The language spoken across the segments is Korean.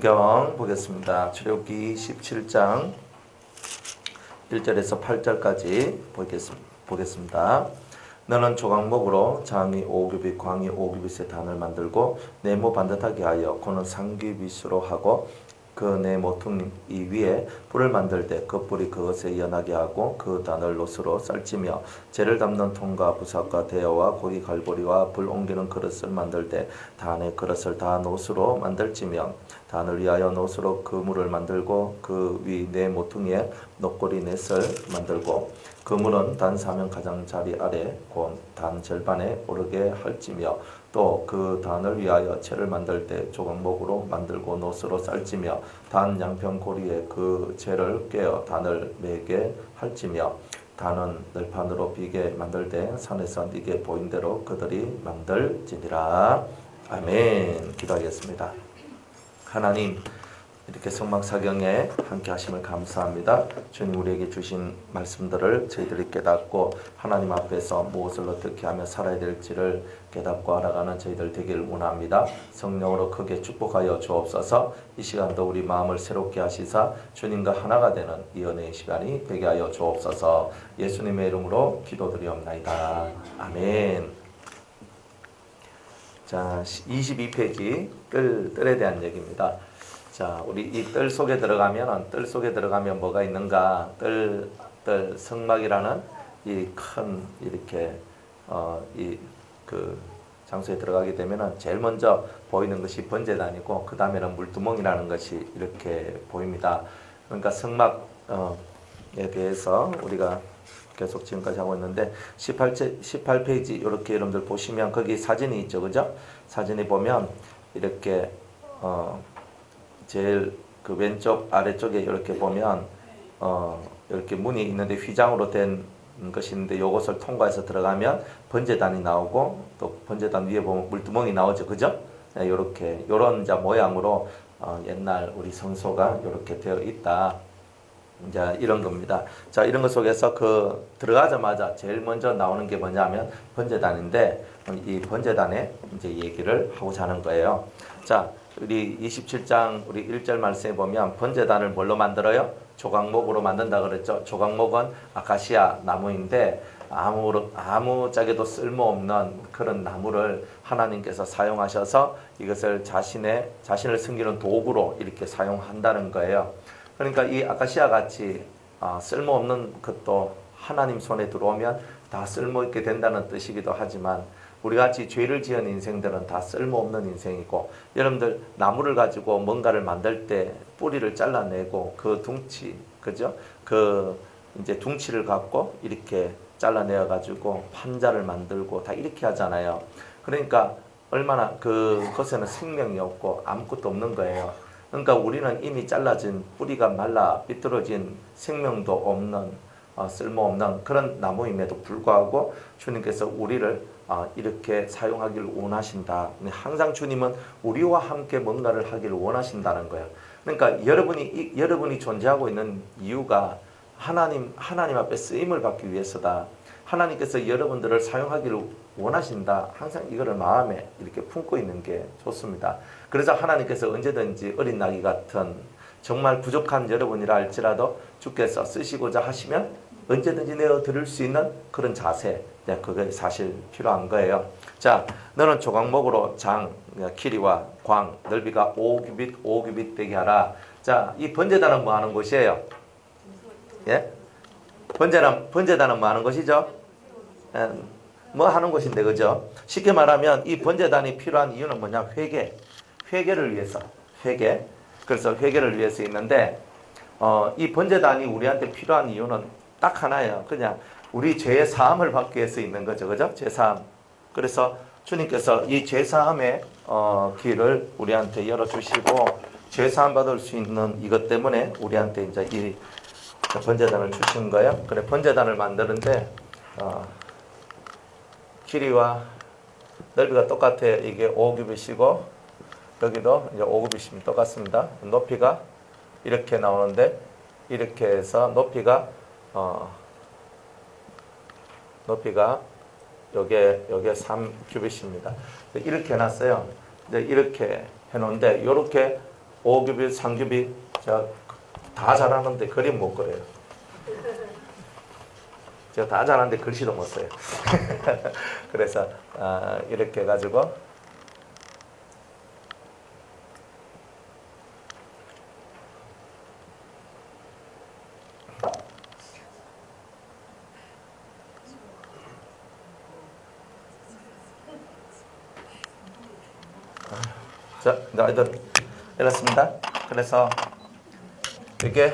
경 보겠습니다. 출애굽기 17장 1절에서 8절까지 보겠습니다. 너는 조각목으로 장이 5규빗, 광이 5규빗의 단을 만들고 네모 반듯하게 하여 고는 3규빗으로 하고 그 네 모퉁이 위에 불을 만들 때 그 불이 그것에 연하게 하고 그 단을 놋으로 쌀찌며 재를 담는 통과 부삭과 대여와 고기 갈보리와 불 옮기는 그릇을 만들 때 단의 그릇을 다 놋으로 만들지며 단을 위하여 놋으로 그물을 만들고 그 위 네 모퉁이에 놋고리 넷을 만들고 그물은 단 사면 가장자리 아래 곧 단 절반에 오르게 할지며 또 그 단을 위하여 채를 만들 때 조각목으로 만들고 놋으로 쌀지며 단 양평 고리에 그 채를 꿰어 단을 매게 할지며 단은 널판으로 비게 만들 때 산에서 네게 보인 대로 그들이 만들지니라. 아멘. 기도하겠습니다. 하나님, 이렇게 성막사경에 함께 하심을 감사합니다. 주님, 우리에게 주신 말씀들을 저희들이 깨닫고 하나님 앞에서 무엇을 어떻게 하며 살아야 될지를 깨닫고 알아가는 저희들 되기를 원합니다. 성령으로 크게 축복하여 주옵소서. 이 시간도 우리 마음을 새롭게 하시사 주님과 하나가 되는 이 은혜의 시간이 되게 하여 주옵소서. 예수님의 이름으로 기도드리옵나이다. 아멘. 자, 22페이지 뜰에 대한 얘기입니다. 자, 우리 이 뜰 속에 들어가면 뭐가 있는가? 성막이라는 이 큰 이렇게 그 장소에 들어가게 되면은 제일 먼저 보이는 것이 번제단이고 그 다음에는 물두멍이라는 것이 이렇게 보입니다. 그러니까 성막에 대해서 우리가 계속 지금까지 하고 있는데 18페이지 이렇게 여러분들 보시면 거기 사진이 있죠, 그죠? 사진이 보면 이렇게 제일 그 왼쪽 아래쪽에 이렇게 보면 이렇게 문이 있는데 휘장으로 된 것이 있는데 요것을 통과해서 들어가면 번제단이 나오고 또 번제단 위에 보면 물두멍이 나오죠, 그죠? 네, 요런 이제 모양으로 옛날 우리 성소가 이렇게 되어 있다. 이제 이런 겁니다. 자, 이런 것 속에서 그 들어가자마자 제일 먼저 나오는 게 뭐냐면 번제단인데 이 번제단에 이제 얘기를 하고자 하는 거예요. 자, 우리 27장 우리 1절 말씀에 보면 번제단을 뭘로 만들어요? 조각목으로 만든다 그랬죠. 조각목은 아카시아 나무인데 아무짝에도 쓸모없는 그런 나무를 하나님께서 사용하셔서 이것을 자신을 섬기는 도구로 이렇게 사용한다는 거예요. 그러니까 이 아카시아 같이 쓸모없는 것도 하나님 손에 들어오면 다 쓸모있게 된다는 뜻이기도 하지만 우리같이 죄를 지은 인생들은 다 쓸모없는 인생이고, 여러분들 나무를 가지고 뭔가를 만들 때 뿌리를 잘라내고 그 둥치, 그죠? 그 이제 둥치를 갖고 이렇게 잘라내어 가지고 판자를 만들고 다 이렇게 하잖아요. 그러니까 얼마나 그것에는 생명이 없고 아무것도 없는 거예요. 그러니까 우리는 이미 잘라진 뿌리가 말라 삐뚤어진 생명도 없는 쓸모없는 그런 나무임에도 불구하고 주님께서 우리를 이렇게 사용하기를 원하신다. 항상 주님은 우리와 함께 뭔가를 하기를 원하신다는 거예요. 그러니까 여러분이 존재하고 있는 이유가 하나님 앞에 쓰임을 받기 위해서다. 하나님께서 여러분들을 사용하기를 원하신다. 항상 이거를 마음에 이렇게 품고 있는 게 좋습니다. 그래서 하나님께서 언제든지 어린 나귀 같은 정말 부족한 여러분이라 할지라도 주께서 쓰시고자 하시면 언제든지 내어 드릴 수 있는 그런 자세, 그게 사실 필요한 거예요. 자, 너는 조각목으로 장, 길이와 광, 넓이가 5규빗 되게 하라. 자, 이 번제단은 뭐 하는 곳이에요? 예? 번제단은 뭐 하는 곳이죠? 뭐 하는 곳인데, 그죠? 쉽게 말하면 이 번제단이 필요한 이유는 뭐냐? 회개를 위해서. 그래서 회개를 위해서 있는데, 이 번제단이 우리한테 필요한 이유는 딱 하나예요. 그냥 우리 죄의 사함을 받기 위해서 있는 거죠. 그죠? 죄사함. 그래서 주님께서 이 죄사함의 길을 우리한테 열어주시고, 죄사함 받을 수 있는 이것 때문에 우리한테 이제 이 번제단을 주신 거예요. 그래, 번제단을 만드는데, 길이와 넓이가 똑같아요. 이게 5규빗이고, 여기도 이제 5규빗이면 똑같습니다. 높이가 이렇게 나오는데, 이렇게 해서 높이가 요게 3규빗입니다. 이렇게 해놨어요. 이제 이렇게 해놓은데, 요렇게 5규빗, 3규빗. 제가 다 잘하는데 그림 못 그려요. 제가 다 잘하는데 글씨도 못 써요. 그래서 이렇게 해가지고 자, 아이들 이렇습니다. 그래서 이게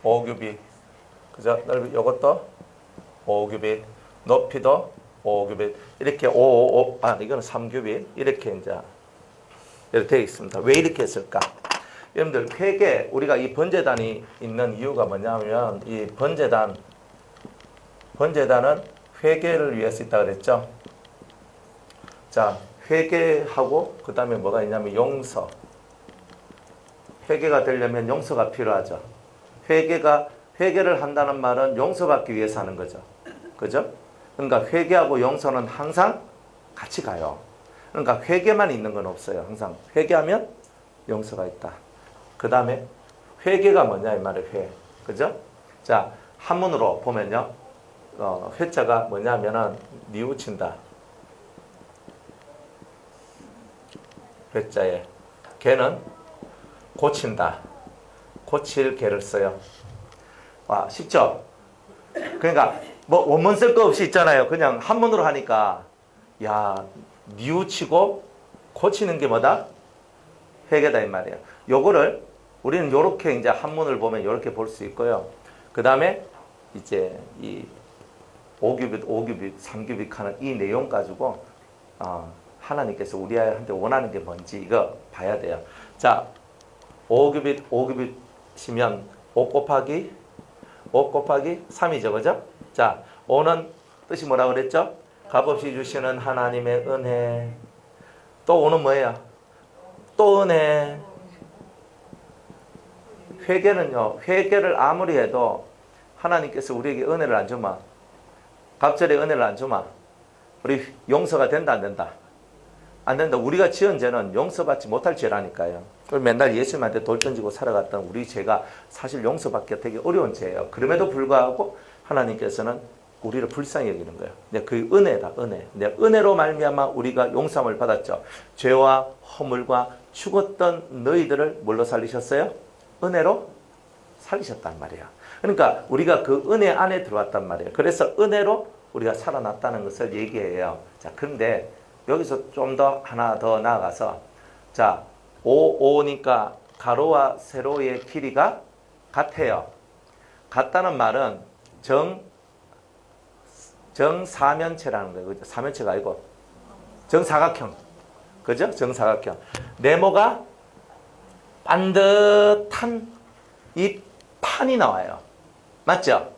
5규빗, 그죠? 넓이 이것도 5규빗, 높이도 5규빗, 이렇게 이거는 3규빗 이렇게 이제 이렇게 되어 있습니다. 왜 이렇게 했을까? 여러분들 회계, 우리가 이 번제단이 있는 이유가 뭐냐면 이 번제단은 회계를 위해서 있다 그랬죠. 자, 회계하고 그 다음에 뭐가 있냐면 용서. 회계가 되려면 용서가 필요하죠. 회계를 한다는 말은 용서받기 위해서 하는 거죠. 그죠? 그러니까 회계하고 용서는 항상 같이 가요. 그러니까 회계만 있는 건 없어요. 항상 회계하면 용서가 있다. 그 다음에 회계가 뭐냐 이 말이에요. 회. 그죠? 자, 한문으로 보면요. 회자가 뭐냐면은 뉘우친다. 회자에 개는 고친다. 고칠 개를 써요. 와, 쉽죠? 그러니까 뭐 원문 쓸 거 없이 있잖아요. 그냥 한문으로 하니까 야, 뉘우치고 고치는 게 뭐다? 회계다 이 말이에요. 요거를 우리는 요렇게 이제 한문을 보면 요렇게 볼 수 있고요. 그 다음에 이제 이 5규빗, 3규빗 하는 이 내용 가지고 하나님께서 우리한테 원하는 게 뭔지 이거 봐야 돼요. 자, 5규빗이면 5 곱하기 3이죠. 그죠? 자, 5는 뜻이 뭐라고 그랬죠? 값없이 주시는 하나님의 은혜. 또 5는 뭐예요? 또 은혜. 회개는요, 회개를 아무리 해도 하나님께서 우리에게 은혜를 안 주마. 갑절에 은혜를 안 주마. 우리 용서가 된다, 안 된다? 안 된다. 우리가 지은 죄는 용서받지 못할 죄라니까요. 맨날 예수님한테 돌 던지고 살아갔던 우리 죄가 사실 용서받기가 되게 어려운 죄예요. 그럼에도 불구하고 하나님께서는 우리를 불쌍히 여기는 거예요. 그 은혜다, 은혜. 은혜로 말미암아 우리가 용서함을 받았죠. 죄와 허물과 죽었던 너희들을 뭘로 살리셨어요? 은혜로 살리셨단 말이에요. 그러니까 우리가 그 은혜 안에 들어왔단 말이에요. 그래서 은혜로 우리가 살아났다는 것을 얘기해요. 자, 근데 여기서 좀 더 하나 더 나아가서 자, 5니까 가로와 세로의 길이가 같아요. 같다는 말은 정사면체라는 거예요. 그죠? 사면체가 아니고 정사각형. 그죠? 정사각형. 네모가 반듯한 이 판이 나와요. 맞죠?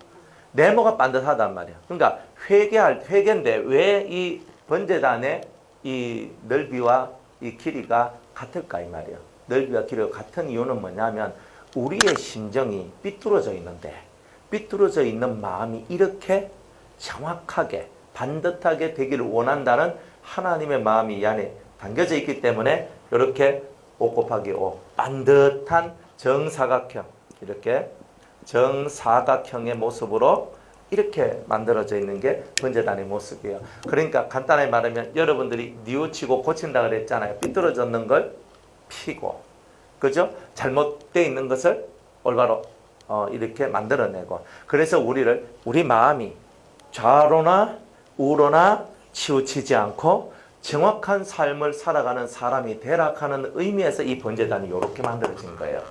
네모가 반듯하단 말이에요. 그러니까 회계인데 왜 이 번제단의 이 넓이와 이 길이가 같을까 이 말이에요. 넓이와 길이가 같은 이유는 뭐냐면 우리의 심정이 삐뚤어져 있는데 삐뚤어져 있는 마음이 이렇게 정확하게 반듯하게 되기를 원한다는 하나님의 마음이 이 안에 담겨져 있기 때문에 이렇게 5 곱하기 5 반듯한 정사각형, 이렇게 정사각형의 모습으로 이렇게 만들어져 있는 게 번제단의 모습이에요. 그러니까 간단하게 말하면 여러분들이 뉘우치고 고친다 그랬잖아요. 삐뚤어졌는 걸 피고, 그죠? 잘못되어 있는 것을 올바로 이렇게 만들어내고, 그래서 우리 마음이 좌로나 우로나 치우치지 않고 정확한 삶을 살아가는 사람이 되라하는 의미에서 이 번제단이 이렇게 만들어진 거예요.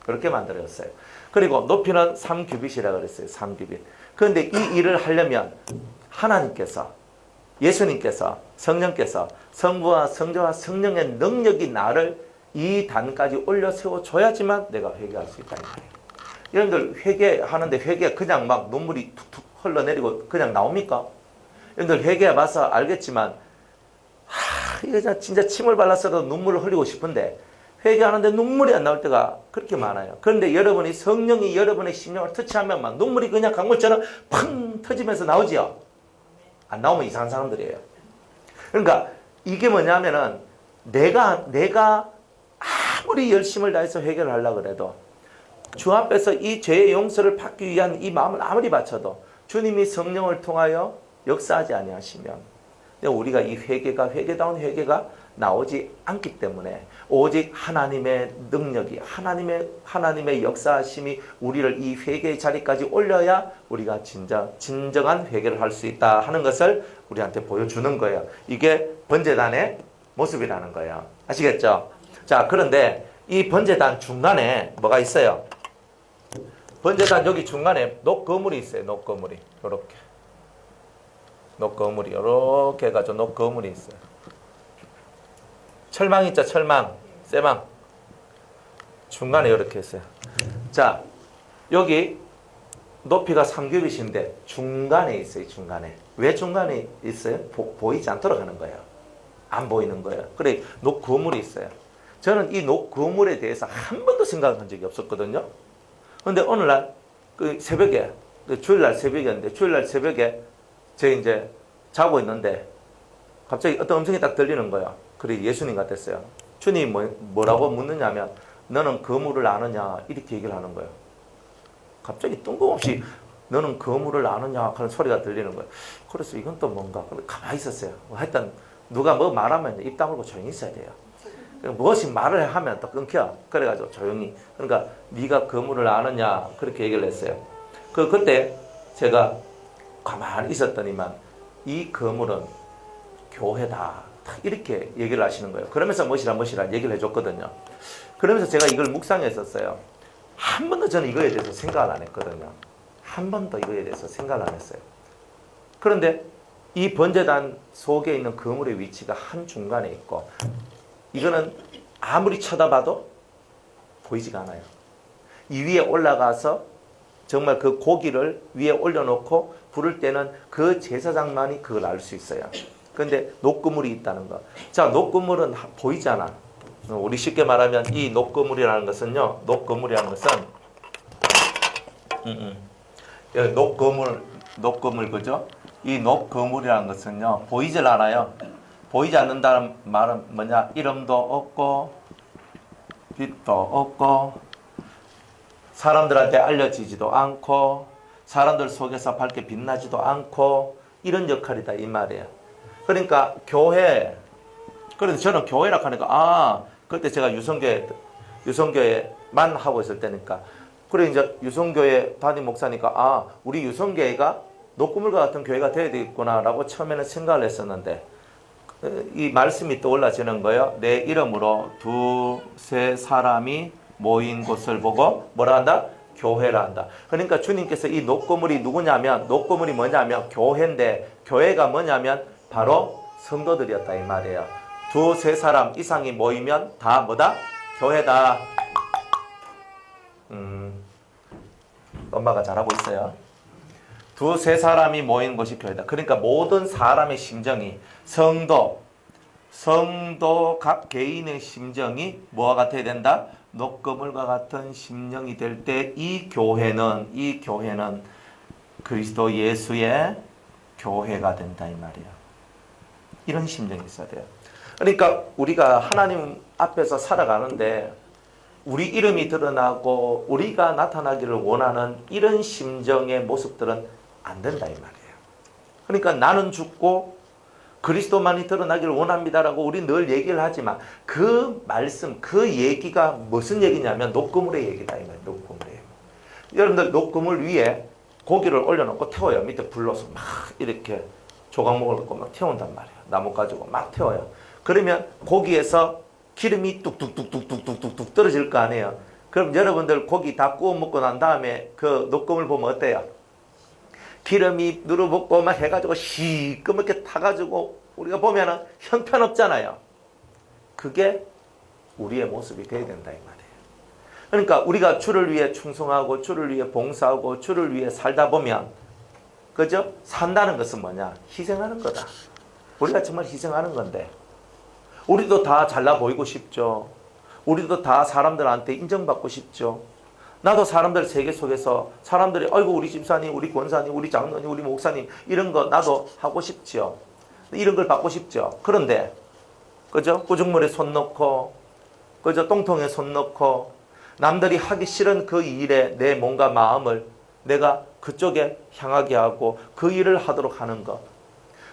이렇게 만들어졌어요. 그리고 높이는 3규빗이라고 그랬어요. 3규빗. 그런데 이 일을 하려면 하나님께서, 예수님께서, 성령께서, 성부와 성자와 성령의 능력이 나를 이 단까지 올려 세워줘야지만 내가 회개할 수 있다는 거예요. 여러분들 회개하는데 회개 그냥 막 눈물이 툭툭 흘러내리고 그냥 나옵니까? 여러분들 회개해봐서 알겠지만 이거 진짜 침을 발랐어도 눈물을 흘리고 싶은데 회개하는데 눈물이 안 나올 때가 그렇게 많아요. 그런데 여러분이 성령이 여러분의 심령을 터치하면 막 눈물이 그냥 강물처럼 팡 터지면서 나오지요. 안 나오면 이상한 사람들이에요. 그러니까 이게 뭐냐면은 내가 아무리 열심을 다해서 회개를 하려고 그래도 주 앞에서 이 죄의 용서를 받기 위한 이 마음을 아무리 바쳐도 주님이 성령을 통하여 역사하지 아니하시면 우리가 이 회개가 회개다운 회개가 나오지 않기 때문에 오직 하나님의 능력이 하나님의 역사하심이 우리를 이 회개의 자리까지 올려야 우리가 진정한 회개를 할 수 있다 하는 것을 우리한테 보여주는 거예요. 이게 번제단의 모습이라는 거예요. 아시겠죠? 자, 그런데 이 번제단 중간에 뭐가 있어요? 번제단 여기 중간에 녹거물이 있어요. 녹거물이 요렇게 녹거물이 요렇게 해가지고 녹거물이 있어요. 철망 있죠? 철망, 쇠망 중간에 이렇게 있어요. 자, 여기 높이가 3규빗인데 중간에 있어요. 중간에. 왜 중간에 있어요? 보이지 않도록 하는 거예요. 안 보이는 거예요. 그래 녹거물이 있어요. 저는 이 녹거물에 대해서 한 번도 생각한 적이 없었거든요. 그런데 오늘날 그 새벽에 주일날 새벽이었는데 주일날 새벽에 제가 이제 자고 있는데 갑자기 어떤 음성이 딱 들리는 거예요. 그래 예수님 같았어요. 주님이 뭐라고 묻느냐면 너는 거물을 아느냐 이렇게 얘기를 하는 거예요. 갑자기 뜬금없이 너는 거물을 아느냐 하는 소리가 들리는 거예요. 그래서 이건 또 뭔가 가만히 있었어요. 하여튼 누가 뭐 말하면 입 다물고 조용히 있어야 돼요. 무엇이 말을 하면 또 끊겨. 그래가지고 조용히. 그러니까 네가 거물을 아느냐 그렇게 얘기를 했어요. 그때 제가 가만히 있었더니만 이 거물은 교회다. 이렇게 얘기를 하시는 거예요. 그러면서 무엇이라 얘기를 해줬거든요. 그러면서 제가 이걸 묵상했었어요. 한 번도 저는 이거에 대해서 생각을 안 했거든요. 한 번도 이거에 대해서 생각을 안 했어요. 그런데 이 번제단 속에 있는 거물의 위치가 한중간에 있고 이거는 아무리 쳐다봐도 보이지가 않아요. 이 위에 올라가서 정말 그 고기를 위에 올려놓고 부를 때는 그 제사장만이 그걸 알 수 있어요. 그런데 녹그물이 있다는 거. 자, 녹그물은 보이잖아. 우리 쉽게 말하면 이 녹그물이라는 것은요. 녹그물이라는 것은 녹그물 그죠? 이 녹그물이라는 것은요. 보이질 않아요. 보이지 않는다는 말은 뭐냐? 이름도 없고 빛도 없고 사람들한테 알려지지도 않고 사람들 속에서 밝게 빛나지도 않고 이런 역할이다 이 말이에요. 그러니까 교회. 그런데 저는 교회라고 하니까 그때 제가 유성교회만 하고 있을 때니까 그래 이제 유성교회 담임 목사니까 우리 유성교회가 녹구물과 같은 교회가 되어야 되겠구나라고 처음에는 생각을 했었는데 이 말씀이 떠올라지는 거예요. 내 이름으로 두세 사람이 모인 곳을 보고 뭐라 한다? 교회라 한다. 그러니까 주님께서 이 녹구물이 누구냐면 녹구물이 뭐냐면 교회인데 교회가 뭐냐면 바로 성도들이었다 이 말이에요. 두세 사람 이상이 모이면 다 뭐다? 교회다. 엄마가 잘하고 있어요. 두세 사람이 모인 곳이 교회다. 그러니까 모든 사람의 심정이 성도 각 개인의 심정이 뭐와 같아야 된다? 녹거물과 같은 심령이 될 때 이 교회는 그리스도 예수의 교회가 된다 이 말이에요. 이런 심정이 있어야 돼요. 그러니까 우리가 하나님 앞에서 살아가는데 우리 이름이 드러나고 우리가 나타나기를 원하는 이런 심정의 모습들은 안 된다 이 말이에요. 그러니까 나는 죽고 그리스도만이 드러나기를 원합니다라고 우리 늘 얘기를 하지만 그 말씀, 그 얘기가 무슨 얘기냐면 녹그물의 얘기다 이 말이에요. 녹그물의 얘기. 여러분들 녹그물 위에 고기를 올려놓고 태워요. 밑에 불러서 막 이렇게 조각목을 갖고 막 태운단 말이에요. 나무 가지고 막 태워요. 그러면 고기에서 기름이 뚝뚝뚝뚝뚝뚝뚝 떨어질 거 아니에요. 그럼 여러분들 고기 다 구워 먹고 난 다음에 그 녹금을 보면 어때요? 기름이 누르먹고 막 해가지고 시꺼멓게 타가지고 우리가 보면은 형편없잖아요. 그게 우리의 모습이 돼야 된다 이 말이에요. 그러니까 우리가 주를 위해 충성하고 주를 위해 봉사하고 주를 위해 살다 보면 그죠? 산다는 것은 뭐냐? 희생하는 거다. 우리가 정말 희생하는 건데 우리도 다 잘나 보이고 싶죠. 우리도 다 사람들한테 인정받고 싶죠. 나도 사람들 세계 속에서 사람들이 아이고 우리 집사님, 우리 권사님, 우리 장로님, 우리 목사님 이런 거 나도 하고 싶죠. 이런 걸 받고 싶죠. 그런데 그죠? 구중물에 손 넣고 그저 똥통에 손 넣고 남들이 하기 싫은 그 일에 내 몸과 마음을 내가 그쪽에 향하게 하고 그 일을 하도록 하는 것.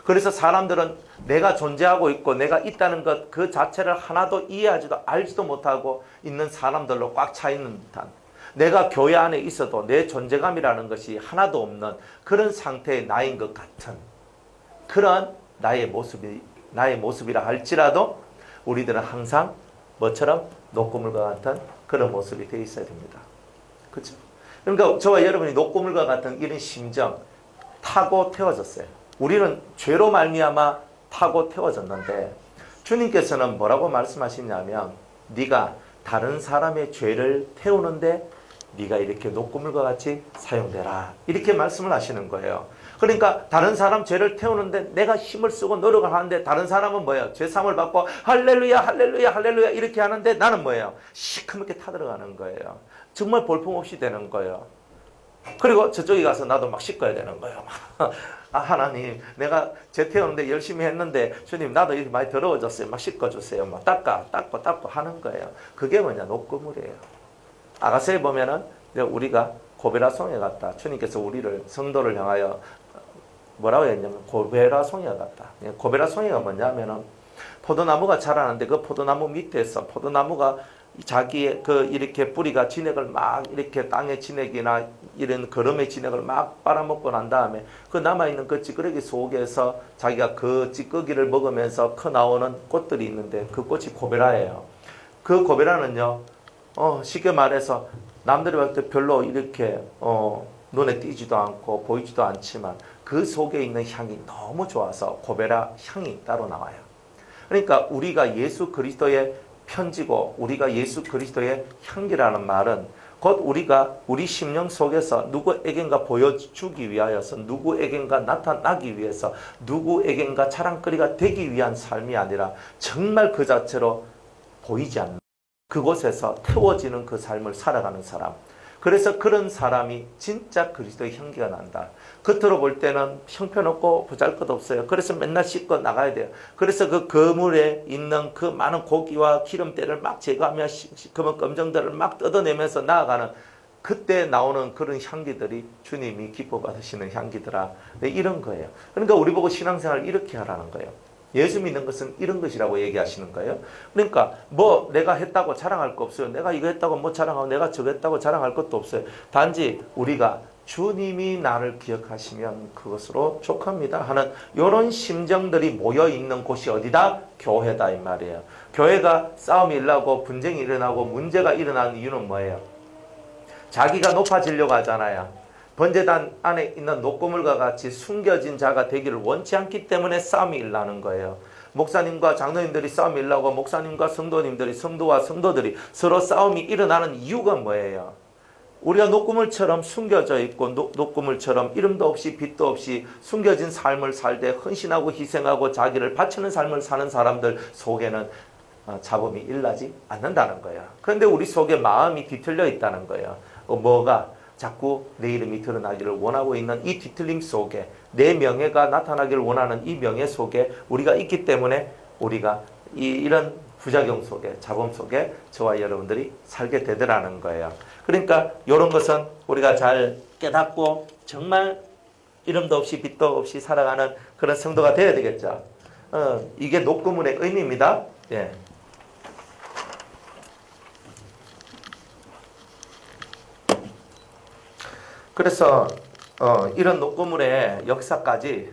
그래서 사람들은 내가 존재하고 있고 내가 있다는 것 그 자체를 하나도 이해하지도 알지도 못하고 있는 사람들로 꽉 차 있는 듯한, 내가 교회 안에 있어도 내 존재감이라는 것이 하나도 없는 그런 상태의 나인 것 같은 그런 나의 모습이라 할지라도 우리들은 항상 뭐처럼 녹고물과 같은 그런 모습이 되어 있어야 됩니다. 그렇죠? 그러니까 저와 여러분이 녹고물과 같은 이런 심정 타고 태워졌어요. 우리는 죄로 말미암아 타고 태워졌는데 주님께서는 뭐라고 말씀하시냐면 네가 다른 사람의 죄를 태우는데 네가 이렇게 녹고물과 같이 사용되라, 이렇게 말씀을 하시는 거예요. 그러니까 다른 사람 죄를 태우는데 내가 힘을 쓰고 노력을 하는데 다른 사람은 뭐예요? 죄사함을 받고 할렐루야 할렐루야 할렐루야 이렇게 하는데 나는 뭐예요? 시커멓게 타들어가는 거예요. 정말 볼품없이 되는 거예요. 그리고 저쪽에 가서 나도 막 씻어야 되는 거예요. 아, 하나님, 내가 죄 태우는데 열심히 했는데 주님 나도 이렇게 많이 더러워졌어요. 막 씻어주세요. 막 닦고 하는 거예요. 그게 뭐냐? 녹고물이에요. 아가서에 보면은 우리가 고베라송에 갔다. 주님께서 우리를 성도를 향하여 뭐라고 했냐면 고베라송이와 같다. 고베라송이가 뭐냐면은 포도나무가 자라는데 그 포도나무 밑에서 포도나무가 자기의 그 이렇게 뿌리가 진액을 막 이렇게 땅의 진액이나 이런 거름의 진액을 막 빨아먹고 난 다음에 그 남아있는 그 찌꺼기 속에서 자기가 그 찌꺼기를 먹으면서 커 나오는 꽃들이 있는데 그 꽃이 고베라예요. 그 고베라는요, 쉽게 말해서 남들이 봤을 때 별로 이렇게 눈에 띄지도 않고 보이지도 않지만 그 속에 있는 향이 너무 좋아서 고베라 향이 따로 나와요. 그러니까 우리가 예수 그리스도의 편지고 우리가 예수 그리스도의 향기라는 말은 곧 우리가 우리 심령 속에서 누구에겐가 보여주기 위하여서 누구에겐가 나타나기 위해서 누구에겐가 자랑거리가 되기 위한 삶이 아니라 정말 그 자체로 보이지 않는 그곳에서 태워지는 그 삶을 살아가는 사람. 그래서 그런 사람이 진짜 그리스도의 향기가 난다. 겉으로 볼 때는 형편없고 보잘것없어요. 그래서 맨날 씻고 나가야 돼요. 그래서 그 그물에 있는 그 많은 고기와 기름때를 막 제거하며 시커먼 검정들을 막 뜯어내면서 나아가는 그때 나오는 그런 향기들이 주님이 기뻐 받으시는 향기더라. 네, 이런 거예요. 그러니까 우리 보고 신앙생활을 이렇게 하라는 거예요. 예수 믿는 것은 이런 것이라고 얘기하시는 거예요. 그러니까 뭐 내가 했다고 자랑할 거 없어요. 내가 이거 했다고 뭐 자랑하고 내가 저거 했다고 자랑할 것도 없어요. 단지 우리가 주님이 나를 기억하시면 그것으로 족합니다 하는 이런 심정들이 모여있는 곳이 어디다? 교회다 이 말이에요. 교회가 싸움이 일어나고 분쟁이 일어나고 문제가 일어나는 이유는 뭐예요? 자기가 높아지려고 하잖아요. 번제단 안에 있는 녹고물과 같이 숨겨진 자가 되기를 원치 않기 때문에 싸움이 일어나는 거예요. 목사님과 장로님들이 싸움이 일어나고 목사님과 성도님들이, 성도와 성도들이 서로 싸움이 일어나는 이유가 뭐예요? 우리가 녹고물처럼 숨겨져 있고 녹고물처럼 이름도 없이 빛도 없이 숨겨진 삶을 살되 헌신하고 희생하고 자기를 바치는 삶을 사는 사람들 속에는 잡음이 일어나지 않는다는 거예요. 그런데 우리 속에 마음이 뒤틀려 있다는 거예요. 뭐가? 자꾸 내 이름이 드러나기를 원하고 있는 이 뒤틀림 속에 내 명예가 나타나기를 원하는 이 명예 속에 우리가 있기 때문에 우리가 이런 부작용 속에 잡음 속에 저와 여러분들이 살게 되더라는 거예요. 그러니까 이런 것은 우리가 잘 깨닫고 정말 이름도 없이 빛도 없이 살아가는 그런 성도가 되어야 되겠죠. 이게 녹고물의 의미입니다. 예. 그래서 이런 녹고물의 역사까지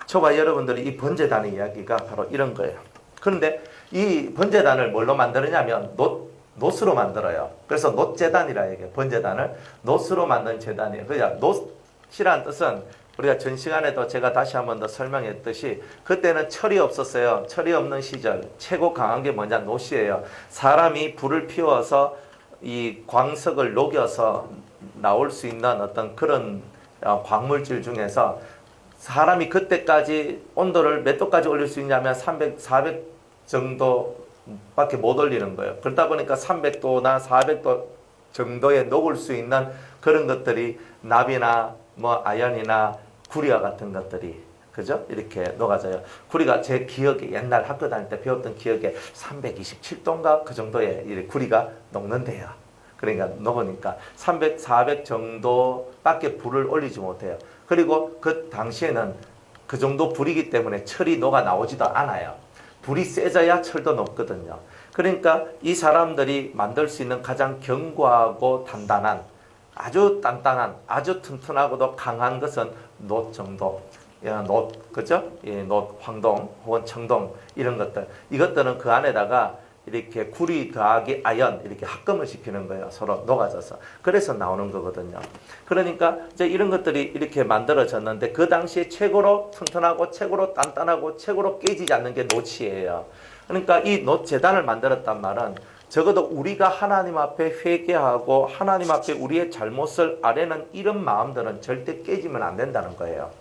저와 여러분들이 이 번제단의 이야기가 바로 이런 거예요. 그런데 이 번제단을 뭘로 만드느냐면 놋으로 만들어요. 그래서 놋제단이라 얘기해요. 번제단을 놋으로 만든 제단이에요. 그냥 놋이란 뜻은 우리가 전 시간에도 제가 다시 한 번 더 설명했듯이 그때는 철이 없었어요. 철이 없는 시절 최고 강한 게 뭐냐? 놋이에요. 사람이 불을 피워서 이 광석을 녹여서 나올 수 있는 어떤 그런 광물질 중에서 사람이 그때까지 온도를 몇 도까지 올릴 수 있냐면 300, 400 정도밖에 못 올리는 거예요. 그러다 보니까 300도나 400도 정도에 녹을 수 있는 그런 것들이 납이나 뭐 아연이나 구리와 같은 것들이 그죠? 이렇게 녹아져요. 구리가 제 기억에 옛날 학교 다닐 때 배웠던 기억에 327도인가 그 정도의 구리가 녹는데요. 그러니까 녹으니까 300, 400 정도밖에 불을 올리지 못해요. 그리고 그 당시에는 그 정도 불이기 때문에 철이 녹아 나오지도 않아요. 불이 세져야 철도 녹거든요. 그러니까 이 사람들이 만들 수 있는 가장 견고하고 단단한, 아주 단단한, 아주 튼튼하고도 강한 것은 놋 정도. 놋, 그죠? 예, 놋, 황동 혹은 청동 이런 것들. 이것들은 그 안에다가 이렇게 구리 더하기 아연 이렇게 합금을 시키는 거예요. 서로 녹아져서. 그래서 나오는 거거든요. 그러니까 이제 이런 것들이 이렇게 만들어졌는데 그 당시에 최고로 튼튼하고 최고로 단단하고 최고로 깨지지 않는 게 놋이에요. 그러니까 이 놋 제단을 만들었단 말은 적어도 우리가 하나님 앞에 회개하고 하나님 앞에 우리의 잘못을 아뢰는 이런 마음들은 절대 깨지면 안 된다는 거예요.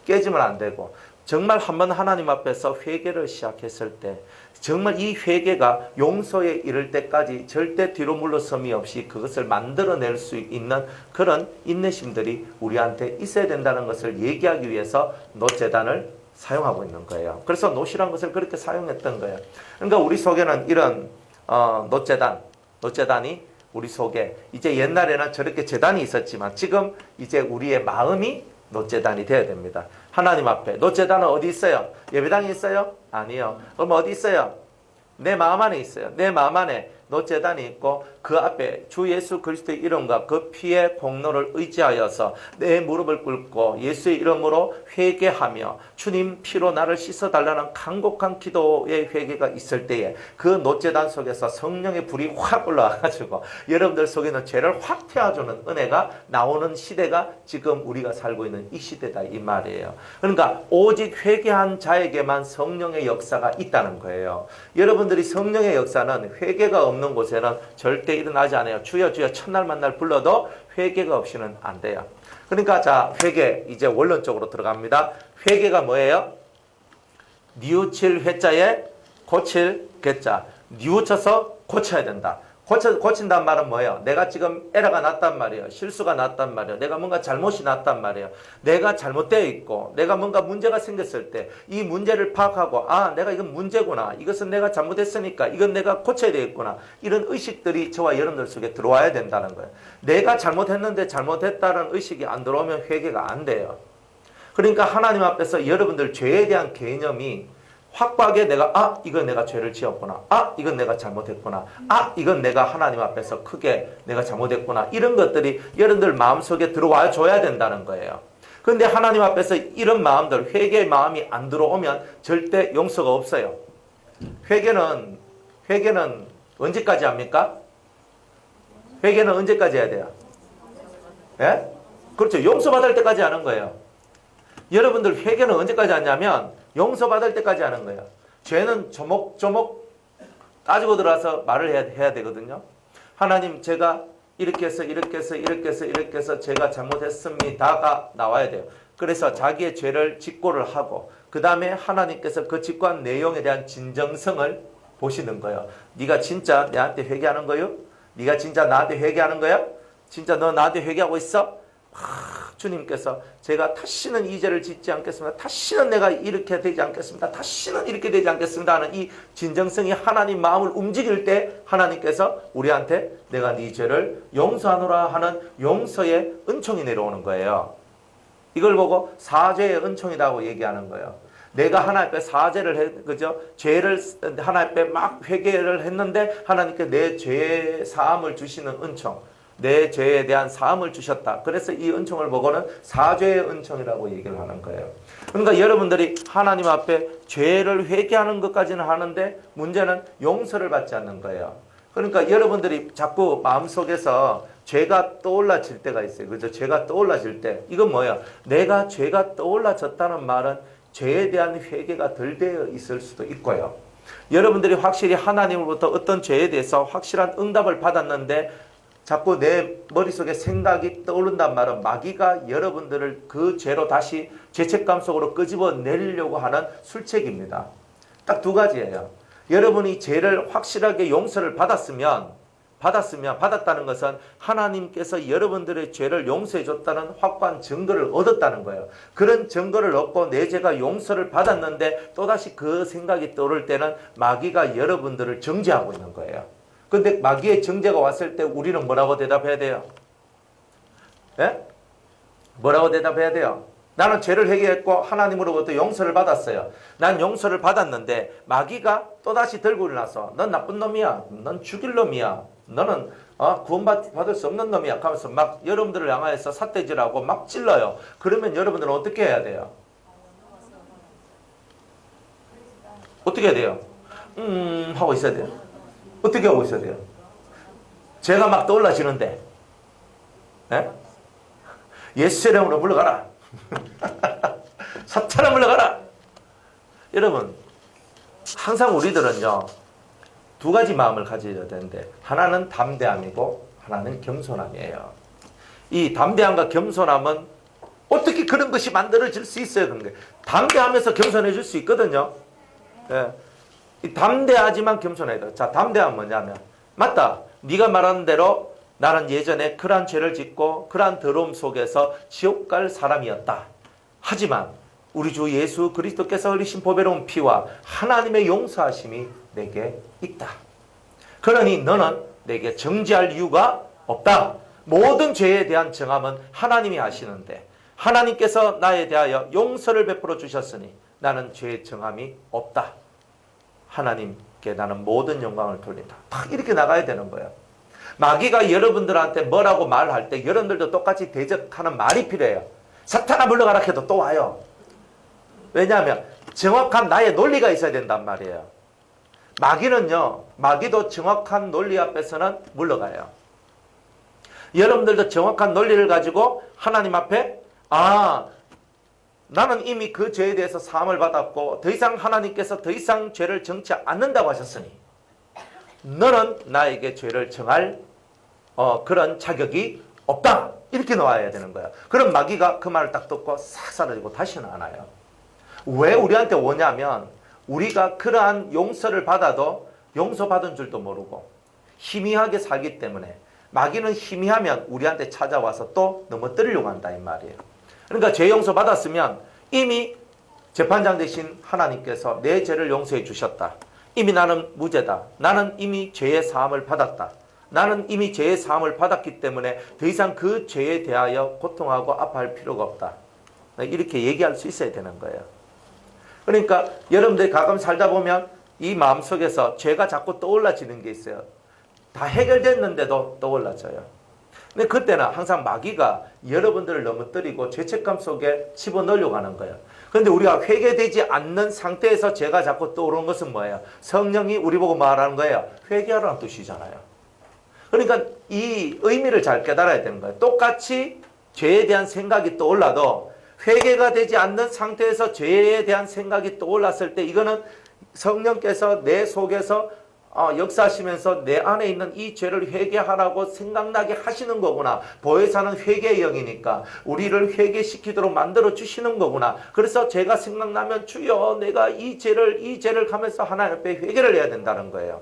깨지면 안 되고 정말 한번 하나님 앞에서 회개를 시작했을 때 정말 이 회개가 용서에 이를 때까지 절대 뒤로 물러섬이 없이 그것을 만들어낼 수 있는 그런 인내심들이 우리한테 있어야 된다는 것을 얘기하기 위해서 놋제단을 사용하고 있는 거예요. 그래서 놋이란 것을 그렇게 사용했던 거예요. 그러니까 우리 속에는 이런 놋제단이 우리 속에 이제 옛날에는 저렇게 제단이 있었지만 지금 이제 우리의 마음이 놋제단이 되어야 됩니다. 하나님 앞에. 놋제단은 어디 있어요? 예배당에 있어요? 아니요. 그럼 어디 있어요? 내 마음 안에 있어요. 내 마음 안에 놋제단이 있고 그 앞에 주 예수 그리스도의 이름과 그 피의 공로를 의지하여서 내 무릎을 꿇고 예수의 이름으로 회개하며 주님 피로 나를 씻어달라는 간곡한 기도의 회개가 있을 때에 그 놋제단 속에서 성령의 불이 확 올라와가지고 여러분들 속에는 죄를 확 태워주는 은혜가 나오는 시대가 지금 우리가 살고 있는 이 시대다 이 말이에요. 그러니까 오직 회개한 자에게만 성령의 역사가 있다는 거예요. 여러분들이 성령의 역사는 회개가 없는 곳에는 절대 일어나지 않아요. 주여 주여 첫날 만날 불러도 회개가 없이는 안 돼요. 그러니까 자 회개 이제 원론적으로 들어갑니다. 회개가 뭐예요? 뉘우칠 회자에 고칠 개자. 뉘우쳐서 고쳐야 된다. 고친단 말은 뭐예요? 내가 지금 에러가 났단 말이에요. 실수가 났단 말이에요. 내가 뭔가 잘못이 났단 말이에요. 내가 잘못되어 있고 내가 뭔가 문제가 생겼을 때 이 문제를 파악하고 아 내가 이건 문제구나. 이것은 내가 잘못했으니까 이건 내가 고쳐야 되겠구나. 이런 의식들이 저와 여러분들 속에 들어와야 된다는 거예요. 내가 잘못했는데 잘못했다는 의식이 안 들어오면 회개가 안 돼요. 그러니까 하나님 앞에서 여러분들 죄에 대한 개념이 확고하게 내가 이건 내가 죄를 지었구나. 이건 내가 잘못했구나. 이건 내가 하나님 앞에서 크게 내가 잘못했구나. 이런 것들이 여러분들 마음속에 들어와 줘야 된다는 거예요. 그런데 하나님 앞에서 이런 마음들, 회개의 마음이 안 들어오면 절대 용서가 없어요. 회개는 언제까지 합니까? 회개는 언제까지 해야 돼요? 예? 그렇죠. 용서받을 때까지 하는 거예요. 여러분들 회개는 언제까지 하냐면 용서받을 때까지 하는 거예요. 죄는 조목조목 따지고 들어와서 말을 해야 되거든요. 하나님 제가 이렇게 해서 제가 잘못했습니다가 나와야 돼요. 그래서 자기의 죄를 직고를 하고 그 다음에 하나님께서 그 직고한 내용에 대한 진정성을 보시는 거예요. 네가 진짜 내한테 회개하는 거요? 네가 진짜 나한테 회개하는 거야? 진짜 너 나한테 회개하고 있어? 주님께서 제가 다시는 이 죄를 짓지 않겠습니다. 다시는 내가 이렇게 되지 않겠습니다. 다시는 이렇게 되지 않겠습니다 하는 이 진정성이 하나님 마음을 움직일 때 하나님께서 우리한테 내가 네 죄를 용서하노라 하는 용서의 은총이 내려오는 거예요. 이걸 보고 사죄의 은총이라고 얘기하는 거예요. 내가 하나님 앞에 사죄를 그죠? 죄를 하나님 앞에 막 회개를 했는데 하나님께 내 죄 사함을 주시는 은총. 내 죄에 대한 사함을 주셨다. 그래서 이 은총을 보고는 사죄의 은총이라고 얘기를 하는 거예요. 그러니까 여러분들이 하나님 앞에 죄를 회개하는 것까지는 하는데 문제는 용서를 받지 않는 거예요. 그러니까 여러분들이 자꾸 마음속에서 죄가 떠올라질 때가 있어요. 그죠? 죄가 떠올라질 때. 이건 뭐예요? 내가 죄가 떠올라졌다는 말은 죄에 대한 회개가 덜 되어 있을 수도 있고요. 여러분들이 확실히 하나님으로부터 어떤 죄에 대해서 확실한 응답을 받았는데 자꾸 내 머릿속에 생각이 떠오른단 말은 마귀가 여러분들을 그 죄로 다시 죄책감 속으로 끄집어내려고 하는 술책입니다. 딱 두 가지예요. 여러분이 죄를 확실하게 용서를 받았으면 받았다는 것은 하나님께서 여러분들의 죄를 용서해 줬다는 확고한 증거를 얻었다는 거예요. 그런 증거를 얻고 내 죄가 용서를 받았는데 또다시 그 생각이 떠오를 때는 마귀가 여러분들을 정죄하고 있는 거예요. 근데 마귀의 정죄가 왔을 때 우리는 뭐라고 대답해야 돼요? 예? 뭐라고 대답해야 돼요? 나는 죄를 회개했고 하나님으로부터 용서를 받았어요. 난 용서를 받았는데 마귀가 또다시 들고 일어나서 넌 나쁜 놈이야. 넌 죽일 놈이야. 너는 구원받을 수 없는 놈이야. 하면서 막 여러분들을 향하여서 삿대질하고 막 찔러요. 그러면 여러분들은 어떻게 해야 돼요? 어떻게 해야 돼요? 하고 있어야 돼요. 어떻게 하고 있어야 돼요? 죄가 막 떠올라지는데 예? 예수 이름으로 물러가라. 사탄아 물러가라. 여러분 항상 우리들은요 두 가지 마음을 가져야 되는데 하나는 담대함이고 하나는 겸손함이에요. 이 담대함과 겸손함은 어떻게 그런 것이 만들어질 수 있어요? 그런 게 담대하면서 겸손해질 수 있거든요. 예. 이 담대하지만 겸손해야 돼요. 자, 담대함은 뭐냐면 맞다. 네가 말하는 대로 나는 예전에 그러한 죄를 짓고 그러한 더러움 속에서 지옥 갈 사람이었다. 하지만 우리 주 예수 그리스도께서 흘리신 보배로운 피와 하나님의 용서하심이 내게 있다. 그러니 너는 내게 정죄할 이유가 없다. 모든 죄에 대한 정함은 하나님이 하시는데 하나님께서 나에 대하여 용서를 베풀어 주셨으니 나는 죄의 정함이 없다. 하나님께 나는 모든 영광을 돌린다. 딱 이렇게 나가야 되는 거예요. 마귀가 여러분들한테 뭐라고 말할 때 여러분들도 똑같이 대적하는 말이 필요해요. 사탄아 물러가라 해도 또 와요. 왜냐하면 정확한 나의 논리가 있어야 된단 말이에요. 마귀는요, 마귀도 정확한 논리 앞에서는 물러가요. 여러분들도 정확한 논리를 가지고 하나님 앞에 나는 이미 그 죄에 대해서 사함을 받았고 더 이상 하나님께서 더 이상 죄를 정치 않는다고 하셨으니 너는 나에게 죄를 정할 그런 자격이 없다. 이렇게 놓아야 되는 거야. 그럼 마귀가 그 말을 딱 듣고 싹 사라지고 다시는 안 와요. 왜 우리한테 오냐면 우리가 그러한 용서를 받아도 용서받은 줄도 모르고 희미하게 살기 때문에 마귀는 희미하면 우리한테 찾아와서 또 넘어뜨리려고 한다 이 말이에요. 그러니까 죄 용서 받았으면 이미 재판장 되신 하나님께서 내 죄를 용서해 주셨다. 이미 나는 무죄다. 나는 이미 죄의 사함을 받았다. 나는 이미 죄의 사함을 받았기 때문에 더 이상 그 죄에 대하여 고통하고 아파할 필요가 없다. 이렇게 얘기할 수 있어야 되는 거예요. 그러니까 여러분들이 가끔 살다 보면 이 마음속에서 죄가 자꾸 떠올라지는 게 있어요. 다 해결됐는데도 떠올라져요. 근데 그때는 항상 마귀가 여러분들을 넘어뜨리고 죄책감 속에 집어넣으려고 하는 거예요. 그런데 우리가 회개되지 않는 상태에서 죄가 자꾸 떠오르는 것은 뭐예요? 성령이 우리 보고 말하는 거예요. 회개하라는 뜻이잖아요. 그러니까 이 의미를 잘 깨달아야 되는 거예요. 똑같이 죄에 대한 생각이 떠올라도 회개가 되지 않는 상태에서 죄에 대한 생각이 떠올랐을 때 이거는 성령께서 내 속에서 역사하시면서 내 안에 있는 이 죄를 회개하라고 생각나게 하시는 거구나. 보혜사는 회개의 영이니까 우리를 회개시키도록 만들어 주시는 거구나. 그래서 죄가 생각나면 주여 내가 이 죄를 하면서 하나님 앞에 회개를 해야 된다는 거예요.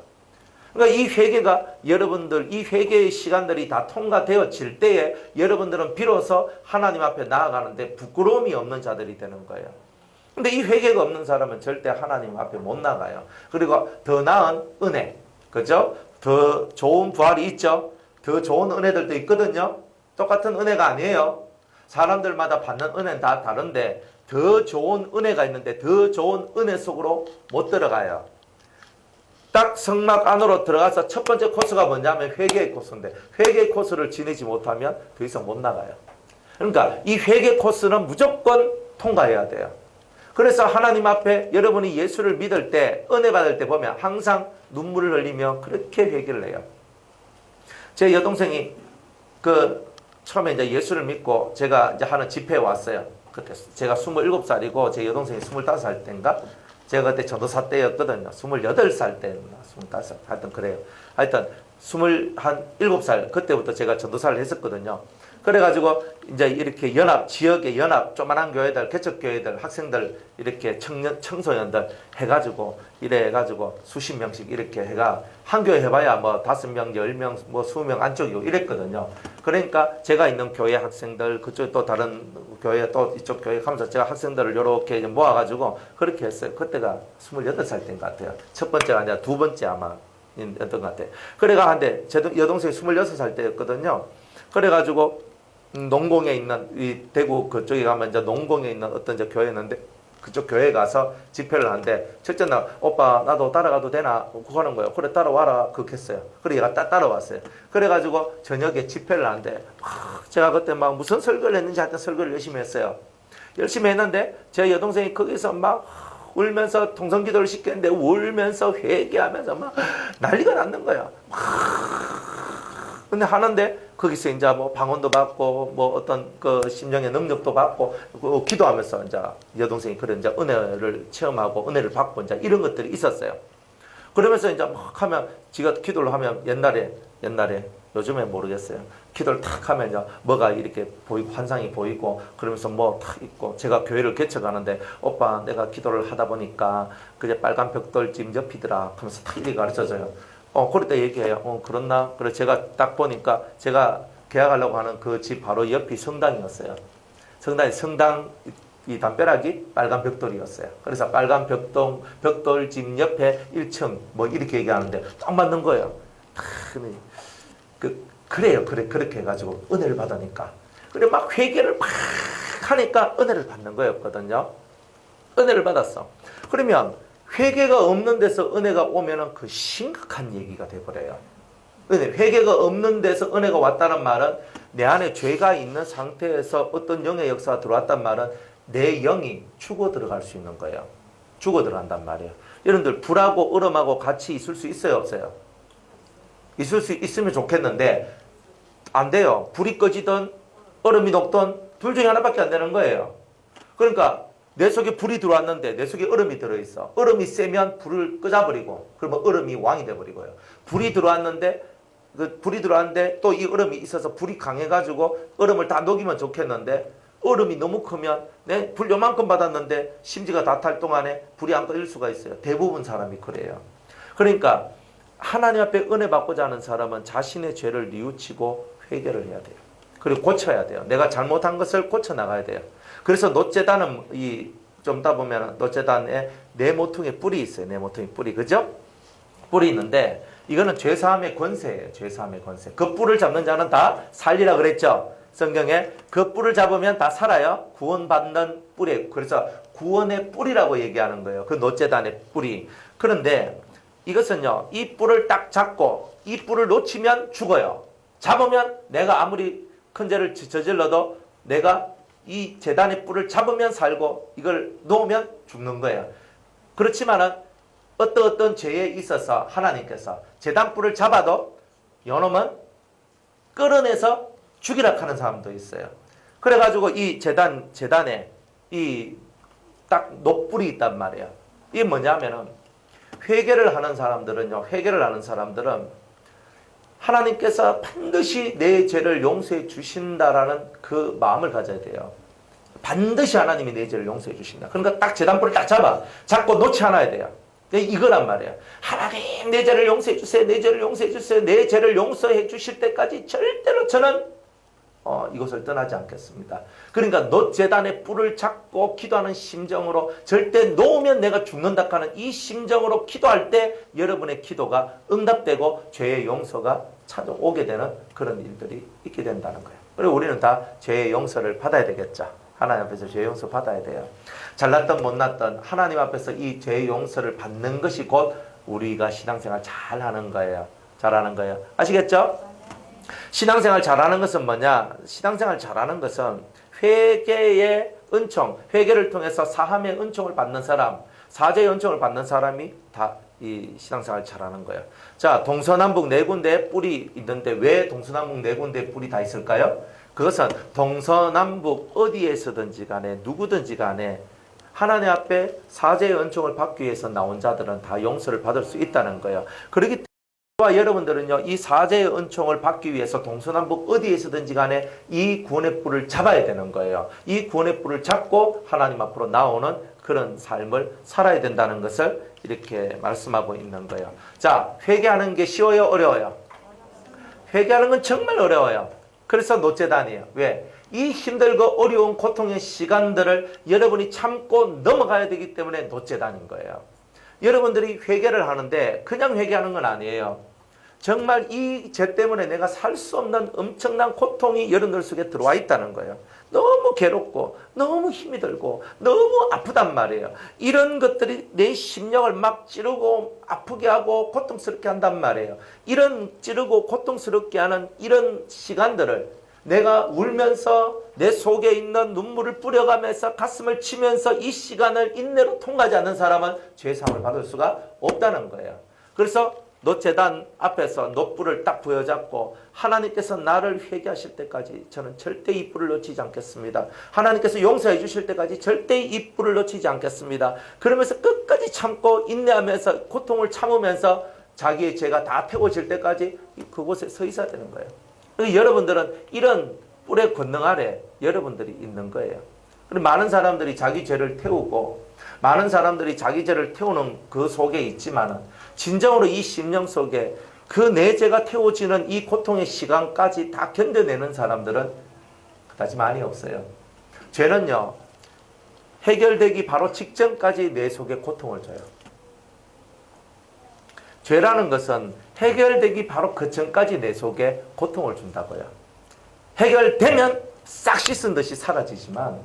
그러니까 이 회개가 여러분들 이 회개의 시간들이 다 통과되어질 때에 여러분들은 비로소 하나님 앞에 나아가는데 부끄러움이 없는 자들이 되는 거예요. 근데 이 회개가 없는 사람은 절대 하나님 앞에 못 나가요. 그리고 더 나은 은혜, 그죠? 더 좋은 부활이 있죠? 더 좋은 은혜들도 있거든요? 똑같은 은혜가 아니에요. 사람들마다 받는 은혜는 다 다른데 더 좋은 은혜가 있는데 더 좋은 은혜 속으로 못 들어가요. 딱 성막 안으로 들어가서 첫 번째 코스가 뭐냐면 회개의 코스인데 회개의 코스를 지내지 못하면 더 이상 못 나가요. 그러니까 이 회개 코스는 무조건 통과해야 돼요. 그래서 하나님 앞에 여러분이 예수를 믿을 때 은혜 받을 때 보면 항상 눈물을 흘리며 그렇게 회개를 해요. 제 여동생이 처음에 이제 예수를 믿고 제가 이제 하는 집회에 왔어요. 그때 제가 27살이고 제 여동생이 25살 때인가? 제가 그때 전도사 때였거든요. 28살 때였나? 25살. 하여튼 그래요. 하여튼 27살 그때부터 제가 전도사를 했었거든요. 그래가지고 이제 이렇게 지역의 조만한 교회들, 개척교회들, 학생들, 이렇게 청소년들 해가지고, 이래 해가지고 수십 명씩 이렇게 해가 한 교회 해봐야 뭐 5명, 10명, 뭐 20명 안쪽이고 이랬거든요. 그러니까 제가 있는 교회 학생들, 그쪽 또 다른 교회 또 이쪽 교회 하면서 제가 학생들을 이렇게 모아가지고 그렇게 했어요. 그때가 28살 때인 것 같아요. 첫 번째가 아니라 두 번째 아마 였던 것 같아요. 그래가 한데 제 여동생이 26살 때였거든요. 그래가지고 농공에 있는 이 대구 그쪽에 가면 이제 농공에 있는 어떤 이제 교회였는데 그쪽 교회에 가서 집회를 하는데 첫째 날 오빠 나도 따라가도 되나 하는 거예요. 그래 따라와라 그렇게 했어요. 그래 얘가 따라왔어요. 그래가지고 저녁에 집회를 하는데 제가 그때 막 무슨 설교를 했는지 하여튼 설교를 열심히 했어요. 열심히 했는데 제 여동생이 거기서 막 울면서 통성기도를 시켰는데 울면서 회개하면서 막 난리가 났는 거예요. 근데 하는데 거기서 이제 뭐 방언도 받고 뭐 어떤 그 심령의 능력도 받고 기도하면서 이제 여동생이 그런 이제 은혜를 체험하고 은혜를 받고 이제 이런 것들이 있었어요. 그러면서 이제 막 하면 지가 기도를 하면 옛날에 요즘에 모르겠어요. 기도를 탁 하면 이제 뭐가 이렇게 보이고 환상이 보이고 그러면서 뭐 탁 있고 제가 교회를 개척하는데 오빠 내가 기도를 하다 보니까 그게 빨간 벽돌집 옆이더라 하면서 탁 이렇게 가르쳐줘요. 그럴 때 얘기해요. 그렇나? 그래 제가 딱 보니까 제가 계약하려고 하는 그 집 바로 옆이 성당이었어요. 성당 이 담벼락이 빨간 벽돌이었어요. 그래서 빨간 벽돌집 옆에 1층 뭐 이렇게 얘기하는데 딱 맞는 거예요. 그래요. 그렇게 해가지고 은혜를 받으니까. 그래 막 회개를 막 하니까 은혜를 받는 거였거든요. 은혜를 받았어. 그러면 회개가 없는 데서 은혜가 오면은 그 심각한 얘기가 돼버려요. 회개가 없는 데서 은혜가 왔다는 말은 내 안에 죄가 있는 상태에서 어떤 영의 역사가 들어왔단 말은 내 영이 죽어 들어갈 수 있는 거예요. 죽어 들어간단 말이에요. 여러분들 불하고 얼음하고 같이 있을 수 있어요, 없어요? 있을 수 있으면 좋겠는데 안 돼요. 불이 꺼지든 얼음이 녹든 둘 중에 하나밖에 안 되는 거예요. 그러니까 내 속에 불이 들어왔는데 내 속에 얼음이 들어있어. 얼음이 세면 불을 끄자버리고 그러면 얼음이 왕이 돼버리고요. 불이 들어왔는데 또 이 얼음이 있어서 불이 강해가지고 얼음을 다 녹이면 좋겠는데 얼음이 너무 크면 내 불 요만큼 받았는데 심지가 다 탈 동안에 불이 안 꺼질 수가 있어요. 대부분 사람이 그래요. 그러니까 하나님 앞에 은혜 받고자 하는 사람은 자신의 죄를 뉘우치고 회개를 해야 돼요. 그리고 고쳐야 돼요. 내가 잘못한 것을 고쳐나가야 돼요. 그래서 노제단은 좀 이따 보면 노제단에 네 모퉁이 뿔이 있어요. 네 모퉁이 뿔이. 그죠? 뿔이 있는데 이거는 죄사함의 권세예요. 죄사함의 권세. 그 뿔을 잡는 자는 다 살리라 그랬죠. 성경에 그 뿔을 잡으면 다 살아요. 구원받는 뿔이에요. 그래서 구원의 뿔이라고 얘기하는 거예요. 그 노제단의 뿔이. 그런데 이것은요. 이 뿔을 딱 잡고 이 뿔을 놓치면 죽어요. 잡으면 내가 아무리 큰 죄를 저질러도 내가 이 제단의 뿔을 잡으면 살고 이걸 놓으면 죽는 거예요. 그렇지만은 어떤 죄에 있어서 하나님께서 제단 뿔을 잡아도 요놈은 끌어내서 죽이라 하는 사람도 있어요. 그래가지고 이 제단에 이 딱 높불이 있단 말이에요. 이게 뭐냐면은 회개를 하는 사람들은 하나님께서 반드시 내 죄를 용서해 주신다라는 그 마음을 가져야 돼요. 반드시 하나님이 내 죄를 용서해 주신다. 그러니까 딱 제단불을 딱 잡고 놓지 않아야 돼요. 이거란 말이에요. 하나님 내 죄를 용서해 주세요. 내 죄를 용서해 주세요. 내 죄를 용서해 주실 때까지 절대로 저는 이곳을 떠나지 않겠습니다. 그러니까 노제단의 뿔을 잡고 기도하는 심정으로 절대 놓으면 내가 죽는다 하는 이 심정으로 기도할 때 여러분의 기도가 응답되고 죄의 용서가 찾아오게 되는 그런 일들이 있게 된다는 거예요. 그리고 우리는 다 죄의 용서를 받아야 되겠죠. 하나님 앞에서 죄의 용서 받아야 돼요. 잘났던 못났던 하나님 앞에서 이 죄의 용서를 받는 것이 곧 우리가 신앙생활 잘하는 거예요. 잘하는 거예요. 아시겠죠? 신앙생활 잘하는 것은 뭐냐? 신앙생활 잘하는 것은 회개의 은총, 회개를 통해서 사함의 은총을 받는 사람, 사죄의 은총을 받는 사람이 다 이 신앙생활 잘하는 거예요. 자, 동서남북 네 군데에 뿔이 있는데 왜 동서남북 네 군데에 뿔이 다 있을까요? 그것은 동서남북 어디에서든지 간에 누구든지 간에 하나님 앞에 사죄의 은총을 받기 위해서 나온 자들은 다 용서를 받을 수 있다는 거예요. 그렇기 때문에 여러분들은요, 이 사죄의 은총을 받기 위해서 동서남북 어디에서든지 간에 이 구원의 뿔을 잡아야 되는 거예요. 이 구원의 뿔을 잡고 하나님 앞으로 나오는 그런 삶을 살아야 된다는 것을 이렇게 말씀하고 있는 거예요. 자, 회개하는 게 쉬워요? 어려워요? 회개하는 건 정말 어려워요. 그래서 노제단이에요. 왜? 이 힘들고 어려운 고통의 시간들을 여러분이 참고 넘어가야 되기 때문에 노제단인 거예요. 여러분들이 회개를 하는데 그냥 회개하는 건 아니에요. 정말 이 죄 때문에 내가 살 수 없는 엄청난 고통이 여러분들 속에 들어와 있다는 거예요. 너무 괴롭고 너무 힘이 들고 너무 아프단 말이에요. 이런 것들이 내 심령을 막 찌르고 아프게 하고 고통스럽게 한단 말이에요. 이런 찌르고 고통스럽게 하는 이런 시간들을 내가 울면서 내 속에 있는 눈물을 뿌려가면서 가슴을 치면서 이 시간을 인내로 통과하지 않는 사람은 죄사함을 받을 수가 없다는 거예요. 그래서 노제단 앞에서 놋불을 딱 부여잡고 하나님께서 나를 회개하실 때까지 저는 절대 이 불을 놓치지 않겠습니다. 하나님께서 용서해 주실 때까지 절대 이 불을 놓치지 않겠습니다. 그러면서 끝까지 참고 인내하면서 고통을 참으면서 자기의 죄가 다 태워질 때까지 그곳에 서 있어야 되는 거예요. 여러분들은 이런 뿔의 권능 아래 여러분들이 있는 거예요. 많은 사람들이 자기 죄를 태우고 많은 사람들이 자기 죄를 태우는 그 속에 있지만은 진정으로 이 심령 속에 그 내 죄가 태워지는 이 고통의 시간까지 다 견뎌내는 사람들은 그다지 많이 없어요. 죄는요, 해결되기 바로 직전까지 내 속에 고통을 줘요. 죄라는 것은 해결되기 바로 그 전까지 내 속에 고통을 준다고요. 해결되면 싹 씻은 듯이 사라지지만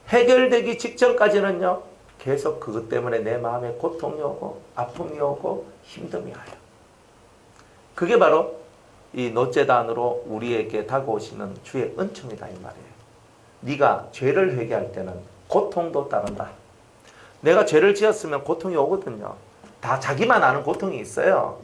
해결되기 직전까지는요, 계속 그것 때문에 내 마음에 고통이 오고 아픔이 오고 힘듦이 와요. 그게 바로 이 노제단으로 우리에게 다가오시는 주의 은총이다 이 말이에요. 네가 죄를 회개할 때는 고통도 따른다. 내가 죄를 지었으면 고통이 오거든요. 다 자기만 아는 고통이 있어요.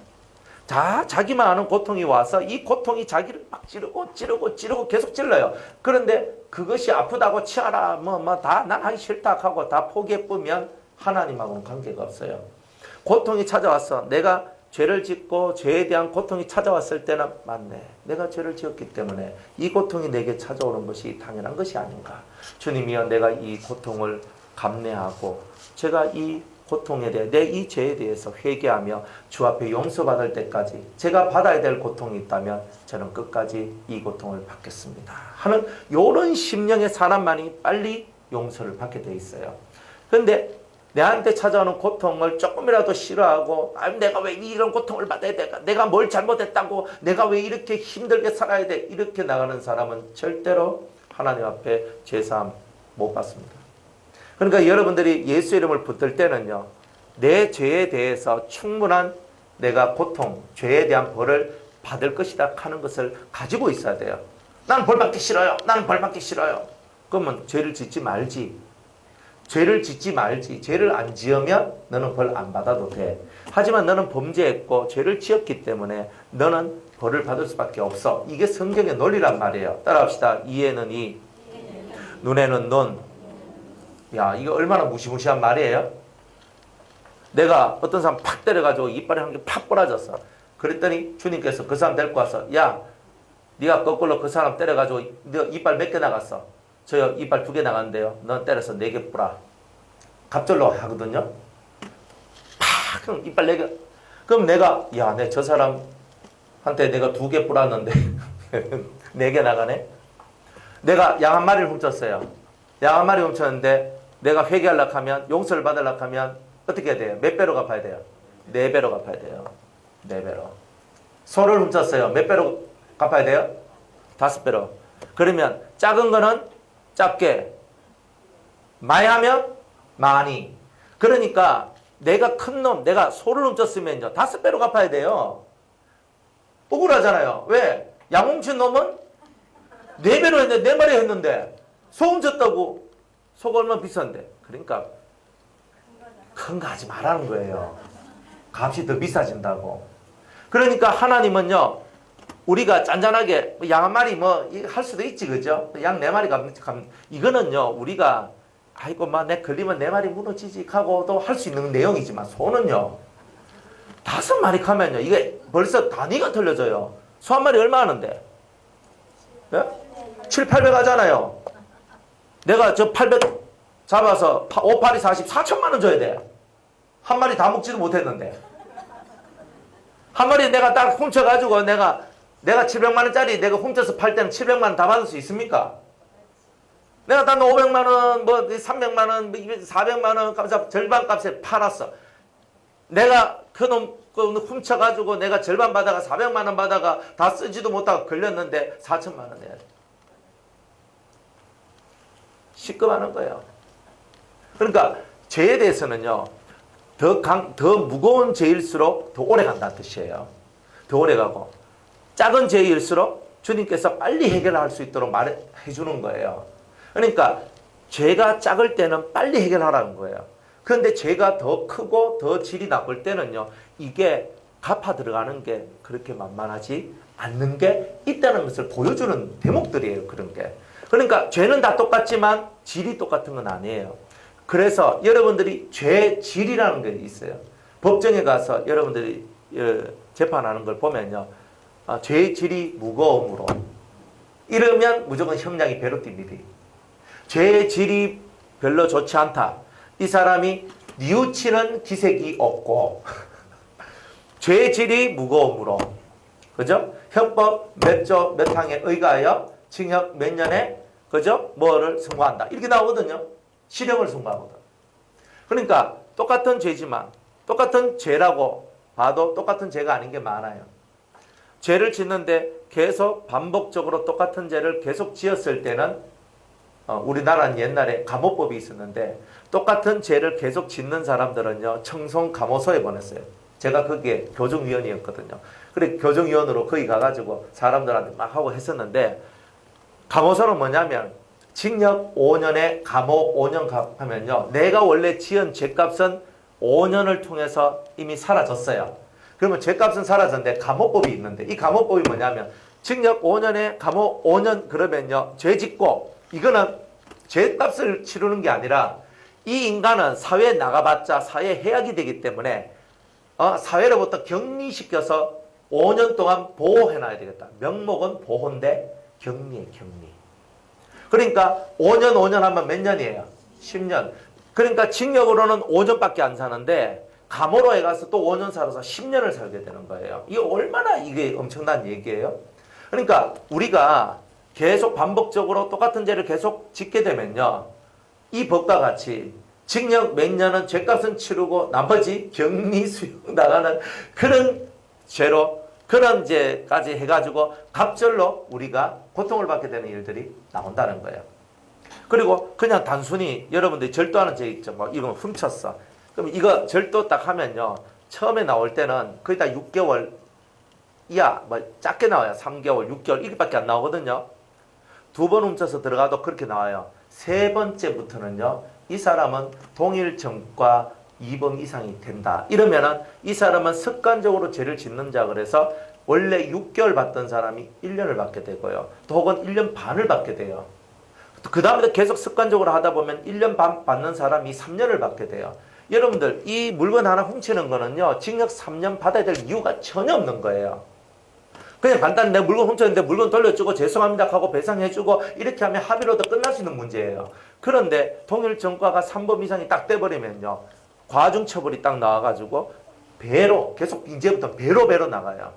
다 자기만 아는 고통이 와서 이 고통이 자기를 막 찌르고 계속 찔러요. 그런데 그것이 아프다고 치아라 다 난 하기 싫다 하고 다 포기해보면 하나님하고는 관계가 없어요. 고통이 찾아왔어. 내가 죄를 짓고 죄에 대한 고통이 찾아왔을 때는 맞네. 내가 죄를 지었기 때문에 이 고통이 내게 찾아오는 것이 당연한 것이 아닌가. 주님이여, 내가 이 고통을 감내하고 제가 이 고통에 대해 내 이 죄에 대해서 회개하며 주 앞에 용서받을 때까지 제가 받아야 될 고통이 있다면 저는 끝까지 이 고통을 받겠습니다 하는 이런 심령의 사람만이 빨리 용서를 받게 돼 있어요. 그런데 내한테 찾아오는 고통을 조금이라도 싫어하고 내가 왜 이런 고통을 받아야 될까? 내가 뭘 잘못했다고? 내가 왜 이렇게 힘들게 살아야 돼? 이렇게 나가는 사람은 절대로 하나님 앞에 죄사함 못 받습니다. 그러니까 여러분들이 예수 이름을 붙들 때는요, 내 죄에 대해서 충분한 내가 고통, 죄에 대한 벌을 받을 것이다 하는 것을 가지고 있어야 돼요. 나는 벌 받기 싫어요. 나는 벌 받기 싫어요. 그러면 죄를 짓지 말지. 죄를 짓지 말지. 죄를 안 지으면 너는 벌 안 받아도 돼. 하지만 너는 범죄했고 죄를 지었기 때문에 너는 벌을 받을 수밖에 없어. 이게 성경의 논리란 말이에요. 따라합시다. 이에는 이, 눈에는 눈. 야, 이거 얼마나 무시무시한 말이에요? 내가 어떤 사람 팍 때려가지고 이빨이 한 개 팍 부러졌어. 그랬더니 주님께서 그 사람 데리고 와서, 야, 네가 거꾸로 그 사람 때려가지고 너 이빨 몇 개 나갔어? 저요, 이빨 2개 나갔는데요. 넌 때려서 4개 뿌라. 갑절로 하거든요. 팍! 그럼 이빨 4개. 그럼 내가, 야, 내 저 사람한테 내가 2개 뿌렸는데 4개 나가네? 내가 양 한 마리를 훔쳤어요. 양 한 마리 훔쳤는데 내가 회개하려고 하면, 용서를 받으려고 하면 어떻게 해야 돼요? 몇 배로 갚아야 돼요? 4배로 갚아야 돼요. 4배로. 소를 훔쳤어요. 몇 배로 갚아야 돼요? 5배로. 그러면 작은 거는 작게, 많이 하면 많이. 그러니까 내가 큰 놈, 내가 소를 훔쳤으면요 5배로 갚아야 돼요. 억울하잖아요. 왜? 양 훔친 놈은 4배로 했는데, 4마리 했는데 소 훔쳤다고. 소가 얼마나 비싼데. 그러니까 큰 거 하지 말라는 거예요. 값이 더 비싸진다고. 그러니까 하나님은요, 우리가 짠짠하게 양 한 마리 할 수도 있지, 그죠? 양 4마리 이거는요, 우리가 아이고 내 걸리면 4마리 무너지지 하고도 할 수 있는 내용이지만, 소는요 5마리 가면요 이게 벌써 단위가 틀려져요. 소 한 마리 얼마 하는데? 네? 7, 800 하잖아요. 내가 저 800 잡아서 5, 8이 40, 4천만 원 줘야 돼. 한 마리 다 먹지도 못했는데. 한 마리 내가 딱 훔쳐가지고 내가 700만 원짜리 내가 훔쳐서 팔 때는 700만 원 다 받을 수 있습니까? 내가 단 500만 원, 뭐 300만 원, 400만 원 값에 절반 값에 팔았어. 내가 그놈 훔쳐가지고 내가 절반 받아가 400만 원 받아가 다 쓰지도 못하고 걸렸는데 4천만 원 내야 돼. 시급하는 거예요. 그러니까 죄에 대해서는요. 더 무거운 죄일수록 더 오래 간다는 뜻이에요. 더 오래 가고 작은 죄일수록 주님께서 빨리 해결할 수 있도록 말해 주는 거예요. 그러니까 죄가 작을 때는 빨리 해결하라는 거예요. 그런데 죄가 더 크고 더 질이 나쁠 때는요. 이게 갚아 들어가는 게 그렇게 만만하지 않는 게 있다는 것을 보여주는 대목들이에요. 그런 게. 그러니까 죄는 다 똑같지만 질이 똑같은 건 아니에요. 그래서 여러분들이 죄 질이라는 게 있어요. 법정에 가서 여러분들이 재판하는 걸 보면요. 죄의 질이 무거움으로 이러면 무조건 형량이 배로 뜁니다. 죄의 질이 별로 좋지 않다. 이 사람이 뉘우치는 기색이 없고 죄의 질이 무거움으로 그죠? 형법 몇 조 몇 항에 의거하여 징역 몇 년에 그죠? 뭐를 선고한다. 이렇게 나오거든요. 실형을 선고하거든. 그러니까 똑같은 죄지만 똑같은 죄라고 봐도 똑같은 죄가 아닌 게 많아요. 죄를 짓는데 계속 반복적으로 똑같은 죄를 계속 지었을 때는 우리나라는 옛날에 감호법이 있었는데 똑같은 죄를 계속 짓는 사람들은요. 청송 감호소에 보냈어요. 제가 거기에 교정위원이었거든요. 그래 교정위원으로 거기 가가지고 사람들한테 막 하고 했었는데 감호소는 뭐냐면 징역 5년에 감호 5년 하면요. 내가 원래 지은 죄값은 5년을 통해서 이미 사라졌어요. 그러면 죄값은 사라졌는데 감호법이 있는데 이 감호법이 뭐냐면 징역 5년에 감호 5년 그러면요. 죄 짓고 이거는 죄값을 치르는 게 아니라 이 인간은 사회에 나가봤자 사회 해악이 되기 때문에 사회로부터 격리시켜서 5년 동안 보호해놔야 되겠다. 명목은 보호인데 격리에 격리. 그러니까 5년 하면 몇 년이에요? 10년. 그러니까 징역으로는 5년밖에 안 사는데 감호로 해가서 또 5년 살아서 10년을 살게 되는 거예요. 이게 얼마나 이게 엄청난 얘기예요? 그러니까 우리가 계속 반복적으로 똑같은 죄를 계속 짓게 되면요. 이 법과 같이 징역 몇 년은 죄값은 치르고 나머지 격리 수용 나가는 그런 죄로 그런 죄까지 해가지고 갑절로 우리가 고통을 받게 되는 일들이 나온다는 거예요. 그리고 그냥 단순히 여러분들이 절도하는 죄 있죠. 뭐 이건 훔쳤어. 그럼 이거 절도 딱 하면요. 처음에 나올 때는 거의 다 6개월 이하, 뭐 작게 나와요. 3개월, 6개월 이렇게밖에 안 나오거든요. 2번 훔쳐서 들어가도 그렇게 나와요. 세 번째부터는요. 이 사람은 동일 정과 2범 이상이 된다. 이러면은 이 사람은 습관적으로 죄를 짓는 자 그래서 원래 6개월 받던 사람이 1년을 받게 되고요. 또 혹은 1년 반을 받게 돼요. 그 다음에 계속 습관적으로 하다 보면 1년 반 받는 사람이 3년을 받게 돼요. 여러분들 이 물건 하나 훔치는 거는요. 징역 3년 받아야 될 이유가 전혀 없는 거예요. 그냥 간단히 내 물건 훔쳤는데 물건 돌려주고 죄송합니다 하고 배상해주고 이렇게 하면 합의로도 끝날 수 있는 문제예요. 그런데 동일 정과가 3범 이상이 딱 떼버리면요. 과중처벌이 딱 나와가지고 배로 계속 이제부터 배로 나가요.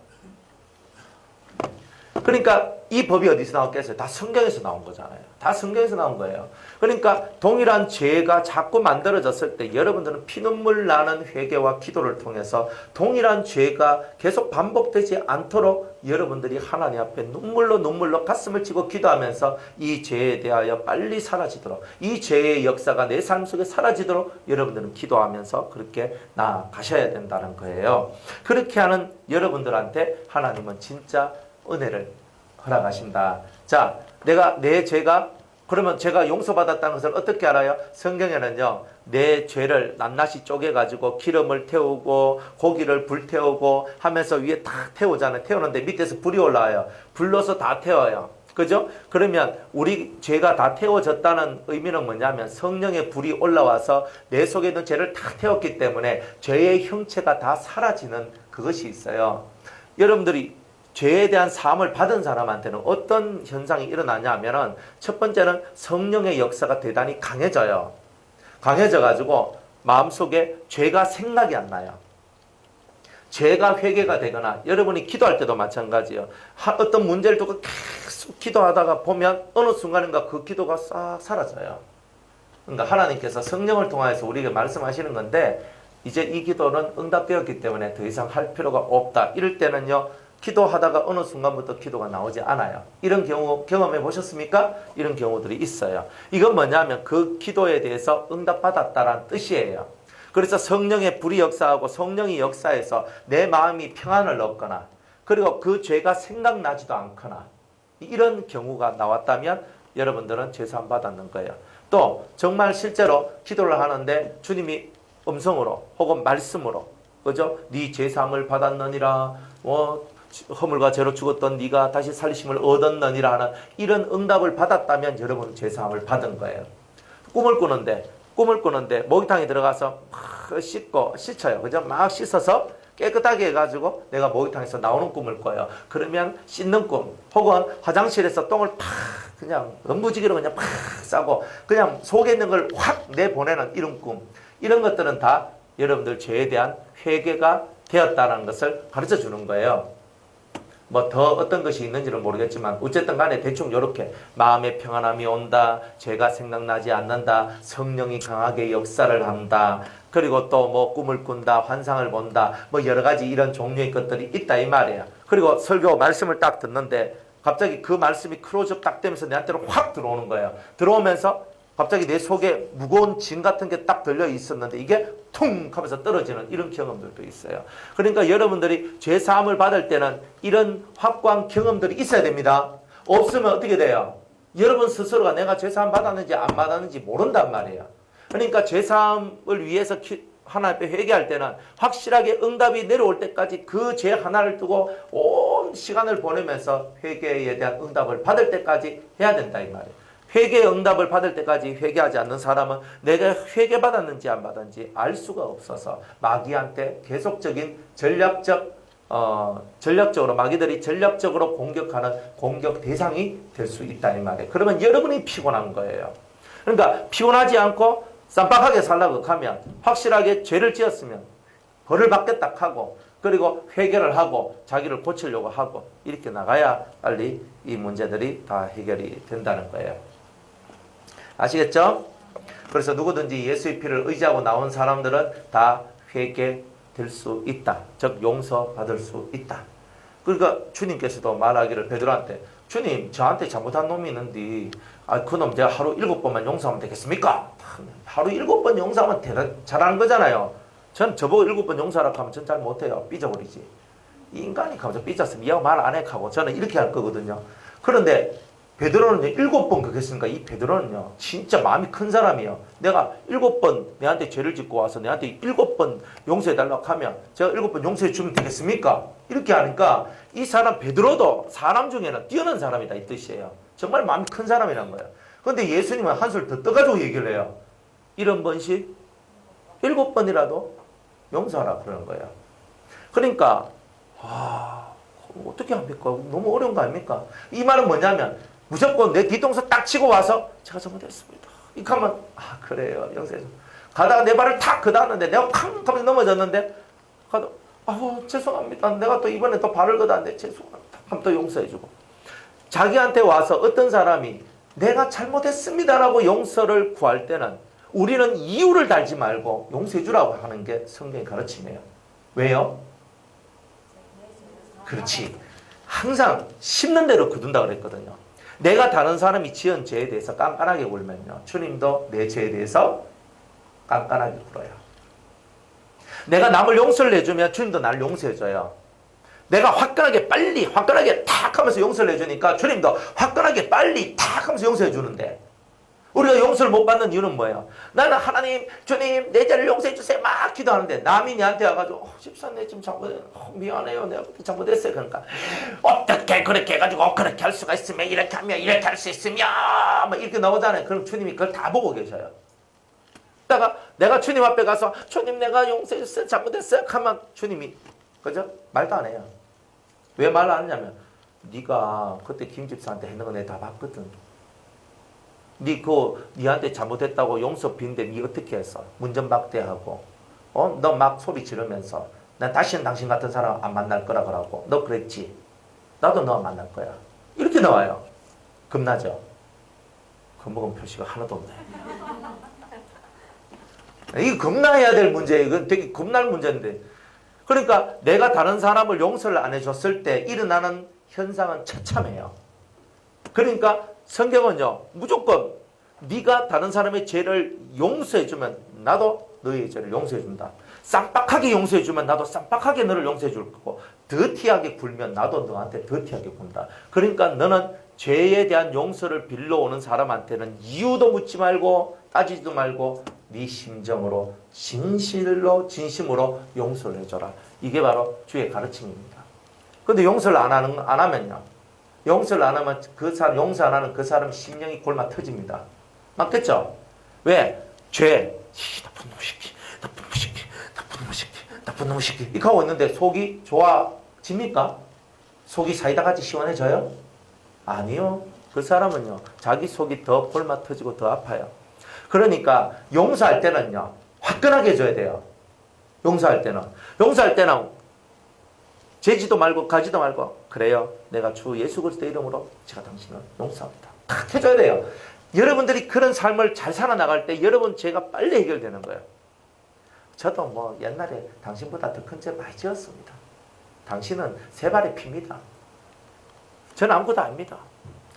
그러니까 이 법이 어디서 나왔겠어요? 다 성경에서 나온 거잖아요. 다 성경에서 나온 거예요. 그러니까 동일한 죄가 자꾸 만들어졌을 때 여러분들은 피눈물 나는 회개와 기도를 통해서 동일한 죄가 계속 반복되지 않도록 여러분들이 하나님 앞에 눈물로 가슴을 치고 기도하면서 이 죄에 대하여 빨리 사라지도록 이 죄의 역사가 내 삶 속에 사라지도록 여러분들은 기도하면서 그렇게 나아가셔야 된다는 거예요. 그렇게 하는 여러분들한테 하나님은 진짜 은혜를 허락하신다. 자, 내 죄가 그러면 제가 용서받았다는 것을 어떻게 알아요? 성경에는요. 내 죄를 낱낱이 쪼개가지고 기름을 태우고 고기를 불태우고 하면서 위에 다 태우잖아요. 태우는데 밑에서 불이 올라와요. 불러서 다 태워요. 그죠? 그러면 우리 죄가 다 태워졌다는 의미는 뭐냐면 성령의 불이 올라와서 내 속에 있는 죄를 다 태웠기 때문에 죄의 형체가 다 사라지는 그것이 있어요. 여러분들이 죄에 대한 사함을 받은 사람한테는 어떤 현상이 일어나냐 하면은 첫 번째는 성령의 역사가 대단히 강해져요. 강해져 가지고 마음속에 죄가 생각이 안 나요. 죄가 회개가 되거나 여러분이 기도할 때도 마찬가지예요. 어떤 문제를 두고 계속 기도하다가 보면 어느 순간인가 그 기도가 싹 사라져요. 그러니까 하나님께서 성령을 통해서 우리에게 말씀하시는 건데 이제 이 기도는 응답되었기 때문에 더 이상 할 필요가 없다. 이럴 때는요. 기도하다가 어느 순간부터 기도가 나오지 않아요. 이런 경우 경험해 보셨습니까? 이런 경우들이 있어요. 이건 뭐냐면 그 기도에 대해서 응답받았다라는 뜻이에요. 그래서 성령의 불이 역사하고 성령이 역사해서 내 마음이 평안을 얻거나 그리고 그 죄가 생각나지도 않거나 이런 경우가 나왔다면 여러분들은 죄사함 받았는 거예요. 또 정말 실제로 기도를 하는데 주님이 음성으로 혹은 말씀으로 그죠? 네 죄사함을 받았느니라 허물과 죄로 죽었던 네가 다시 살리심을 얻었느니라 하는 이런 응답을 받았다면 여러분은 죄사함을 받은 거예요. 꿈을 꾸는데 목욕탕에 들어가서 막 씻어요. 그죠? 막 씻어서 깨끗하게 해가지고 내가 목욕탕에서 나오는 꿈을 꿔요. 그러면 씻는 꿈 혹은 화장실에서 똥을 팍 그냥 음부지기로 그냥 팍 싸고 그냥 속에 있는 걸 확 내보내는 이런 꿈 이런 것들은 다 여러분들 죄에 대한 회개가 되었다는 것을 가르쳐 주는 거예요. 뭐 더 어떤 것이 있는지는 모르겠지만 어쨌든 간에 대충 이렇게 마음의 평안함이 온다. 죄가 생각나지 않는다. 성령이 강하게 역사를 한다. 그리고 또 뭐 꿈을 꾼다. 환상을 본다. 뭐 여러 가지 이런 종류의 것들이 있다 이 말이에요. 그리고 설교 말씀을 딱 듣는데 갑자기 그 말씀이 클로즈업 딱 되면서 내한테로 확 들어오는 거예요. 들어오면서 갑자기 내 속에 무거운 짐 같은 게 딱 들려 있었는데 이게 퉁 하면서 떨어지는 이런 경험들도 있어요. 그러니까 여러분들이 죄사함을 받을 때는 이런 확고한 경험들이 있어야 됩니다. 없으면 어떻게 돼요? 여러분 스스로가 내가 죄사함 받았는지 안 받았는지 모른단 말이에요. 그러니까 죄사함을 위해서 하나님 앞에 회개할 때는 확실하게 응답이 내려올 때까지 그 죄 하나를 두고 온 시간을 보내면서 회개에 대한 응답을 받을 때까지 해야 된다 이 말이에요. 회개의 응답을 받을 때까지 회개하지 않는 사람은 내가 회개받았는지 안 받았는지 알 수가 없어서 마귀한테 계속적인 전략적으로 마귀들이 전략적으로 공격하는 공격 대상이 될 수 있다 이 말이에요. 그러면 여러분이 피곤한 거예요. 그러니까 피곤하지 않고 쌈박하게 살라고 하면 확실하게 죄를 지었으면 벌을 받겠다 하고 그리고 회개를 하고 자기를 고치려고 하고 이렇게 나가야 빨리 이 문제들이 다 해결이 된다는 거예요. 아시겠죠? 그래서 누구든지 예수의 피를 의지하고 나온 사람들은 다 회개될 수 있다. 즉 용서받을 수 있다. 그러니까 주님께서도 말하기를 베드로한테 주님 저한테 잘못한 놈이 있는데 그놈 제가 하루 7번만 용서하면 되겠습니까? 하루 7번 용서하면 잘하는 거잖아요. 전 저보고 7번 용서하라고 하면 전 잘 못해요. 삐져버리지. 이 인간이 가면서 삐졌어. 니하고 말 안 해 하고 저는 이렇게 할 거거든요. 그런데 베드로는요 7번 그랬으니까 이 베드로는요 진짜 마음이 큰 사람이에요. 내가 7번 내한테 죄를 짓고 와서 내한테 7번 용서해달라고 하면 제가 7번 용서해 주면 되겠습니까? 이렇게 하니까 이 사람 베드로도 사람 중에는 뛰어난 사람이다 이 뜻이에요. 정말 마음이 큰 사람이란 거예요. 그런데 예수님은 한술 더 떠가지고 얘기를 해요. 70번씩 7번이라도 용서하라 그러는 거예요. 그러니까 어떻게 합니까? 너무 어려운 거 아닙니까? 이 말은 뭐냐면 무조건 내 뒤통수 딱 치고 와서 제가 잘못했습니다. 이렇게 하면 그래요. 용서해 줘. 가다가 내 발을 탁 걷었는데 내가 쾅 하면서 넘어졌는데 가다 죄송합니다. 내가 또 이번에 또 발을 걷었는데 죄송합니다. 하면 또 용서해 주고 자기한테 와서 어떤 사람이 내가 잘못했습니다라고 용서를 구할 때는 우리는 이유를 달지 말고 용서해 주라고 하는 게 성경의 가르침이에요. 왜요? 그렇지. 항상 심는 대로 거둔다 그랬거든요. 내가 다른 사람이 지은 죄에 대해서 깐깐하게 굴면요. 주님도 내 죄에 대해서 깐깐하게 굴어요. 내가 남을 용서를 해주면 주님도 나를 용서해줘요. 내가 화끈하게 탁 하면서 용서를 해주니까 주님도 화끈하게 빨리 탁 하면서 용서해주는데 우리가 용서를 못 받는 이유는 뭐예요? 나는 하나님, 주님, 내 죄를 용서해 주세요. 막 기도하는데 남이 내한테 와가지고 집사님 내 지금 미안해요. 내가 그때 잘못했어요. 그러니까 어떻게 그렇게 해가지고 그렇게 할 수가 있으면 이렇게 하면 이렇게 할 수 있으면 막 이렇게 나오잖아요. 그럼 주님이 그걸 다 보고 계셔요. 그러다가 내가 주님 앞에 가서 주님 내가 용서해 주세요. 잘못했어요. 하면 주님이 그죠? 말도 안 해요. 왜 말 안 하냐면 네가 그때 김 집사한테 했는 거 내가 다 봤거든. 니한테 잘못했다고 용서 빈데 니 어떻게 했어? 문전박대하고, 너 막 소리 지르면서, 난 다시는 당신 같은 사람 안 만날 거라 그러고, 너 그랬지? 나도 너 안 만날 거야. 이렇게 나와요. 겁나죠? 겁먹은 표시가 하나도 없네. 이거 겁나야 될 문제예요. 이건 되게 겁날 문제인데. 그러니까 내가 다른 사람을 용서를 안 해줬을 때 일어나는 현상은 처참해요. 그러니까 성경은요, 무조건 네가 다른 사람의 죄를 용서해주면 나도 너의 죄를 용서해준다. 쌈박하게 용서해주면 나도 쌈박하게 너를 용서해줄 거고, 더티하게 굴면 나도 너한테 더티하게 군다. 그러니까 너는 죄에 대한 용서를 빌러오는 사람한테는 이유도 묻지 말고 따지지도 말고 네 심정으로 진심으로 용서를 해줘라. 이게 바로 주의 가르침입니다. 근데 용서를 안 하면요, 용서를 안 하면 그 사람, 용서 안 하는 그 사람 심령이 골마 터집니다. 맞겠죠? 왜? 죄. 나쁜 놈 새끼, 나쁜 놈 새끼, 나쁜 놈 새끼, 나쁜 놈 새끼. 이렇게 하고 있는데 속이 좋아집니까? 속이 사이다같이 시원해져요? 아니요. 그 사람은요, 자기 속이 더 골마 터지고 더 아파요. 그러니까 용서할 때는요, 화끈하게 해줘야 돼요. 용서할 때는 재지도 말고 가지도 말고, 그래요, 내가 주 예수 그리스도 이름으로 제가 당신을 용서합니다. 탁 해줘야 돼요. 여러분들이 그런 삶을 잘 살아나갈 때 여러분 죄가 빨리 해결되는 거예요. 저도 뭐 옛날에 당신보다 더 큰 죄 많이 지었습니다. 당신은 세 발의 피입니다. 저는 아무것도 아닙니다.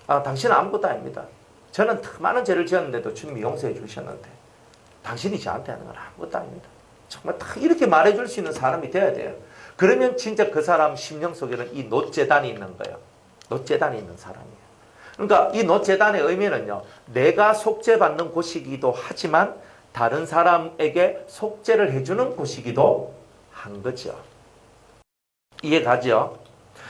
당신은 아무것도 아닙니다. 저는 더 많은 죄를 지었는데도 주님이 용서해 주셨는데 당신이 저한테 하는 건 아무것도 아닙니다. 정말 딱 이렇게 말해줄 수 있는 사람이 돼야 돼요. 그러면 진짜 그 사람 심령 속에는 이 놋재단이 있는 거예요. 놋재단이 있는 사람이에요. 그러니까 이 놋재단의 의미는요, 내가 속죄받는 곳이기도 하지만 다른 사람에게 속죄를 해주는 곳이기도 한 거죠. 이해가죠?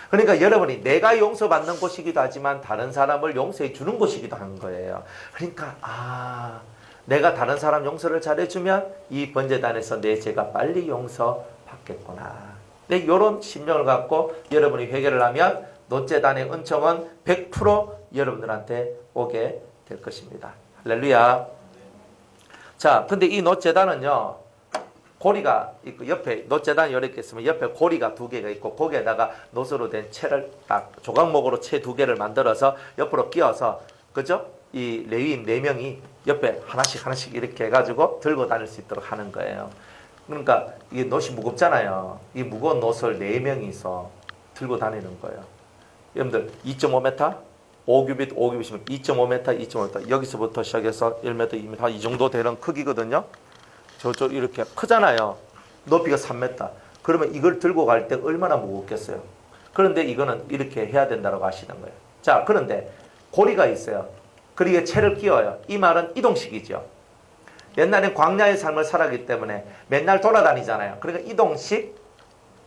그러니까 여러분이 내가 용서받는 곳이기도 하지만 다른 사람을 용서해 주는 곳이기도 한 거예요. 그러니까 내가 다른 사람 용서를 잘해주면 이 번제단에서 내 죄가 빨리 용서받겠구나. 네, 이런 심령을 갖고 여러분이 회개를 하면 놋재단의 은총은 100% 여러분들한테 오게 될 것입니다. 할렐루야. 자, 근데 이 놋재단은요, 고리가 있고 옆에 놋재단이 이렇게 있으면 옆에 고리가 2개가 있고 거기에다가 놋으로 된 채를 딱 조각목으로 채 2개를 만들어서 옆으로 끼워서, 그죠? 이 레위인 4명이 옆에 하나씩 이렇게 해가지고 들고 다닐 수 있도록 하는 거예요. 그러니까 이게 놋이 무겁잖아요. 이 무거운 놋을 4명이서 들고 다니는 거예요. 여러분들 2.5m, 5규빗이면 2.5m, 2.5m, 여기서부터 시작해서 1m, 2m 이 정도 되는 크기거든요. 저쪽 이렇게 크잖아요. 높이가 3m. 그러면 이걸 들고 갈 때 얼마나 무겁겠어요. 그런데 이거는 이렇게 해야 된다고 하시는 거예요. 자, 그런데 고리가 있어요. 그리고 채를 끼워요. 이 말은 이동식이죠. 옛날엔 광야의 삶을 살았기 때문에 맨날 돌아다니잖아요. 그러니까 이동식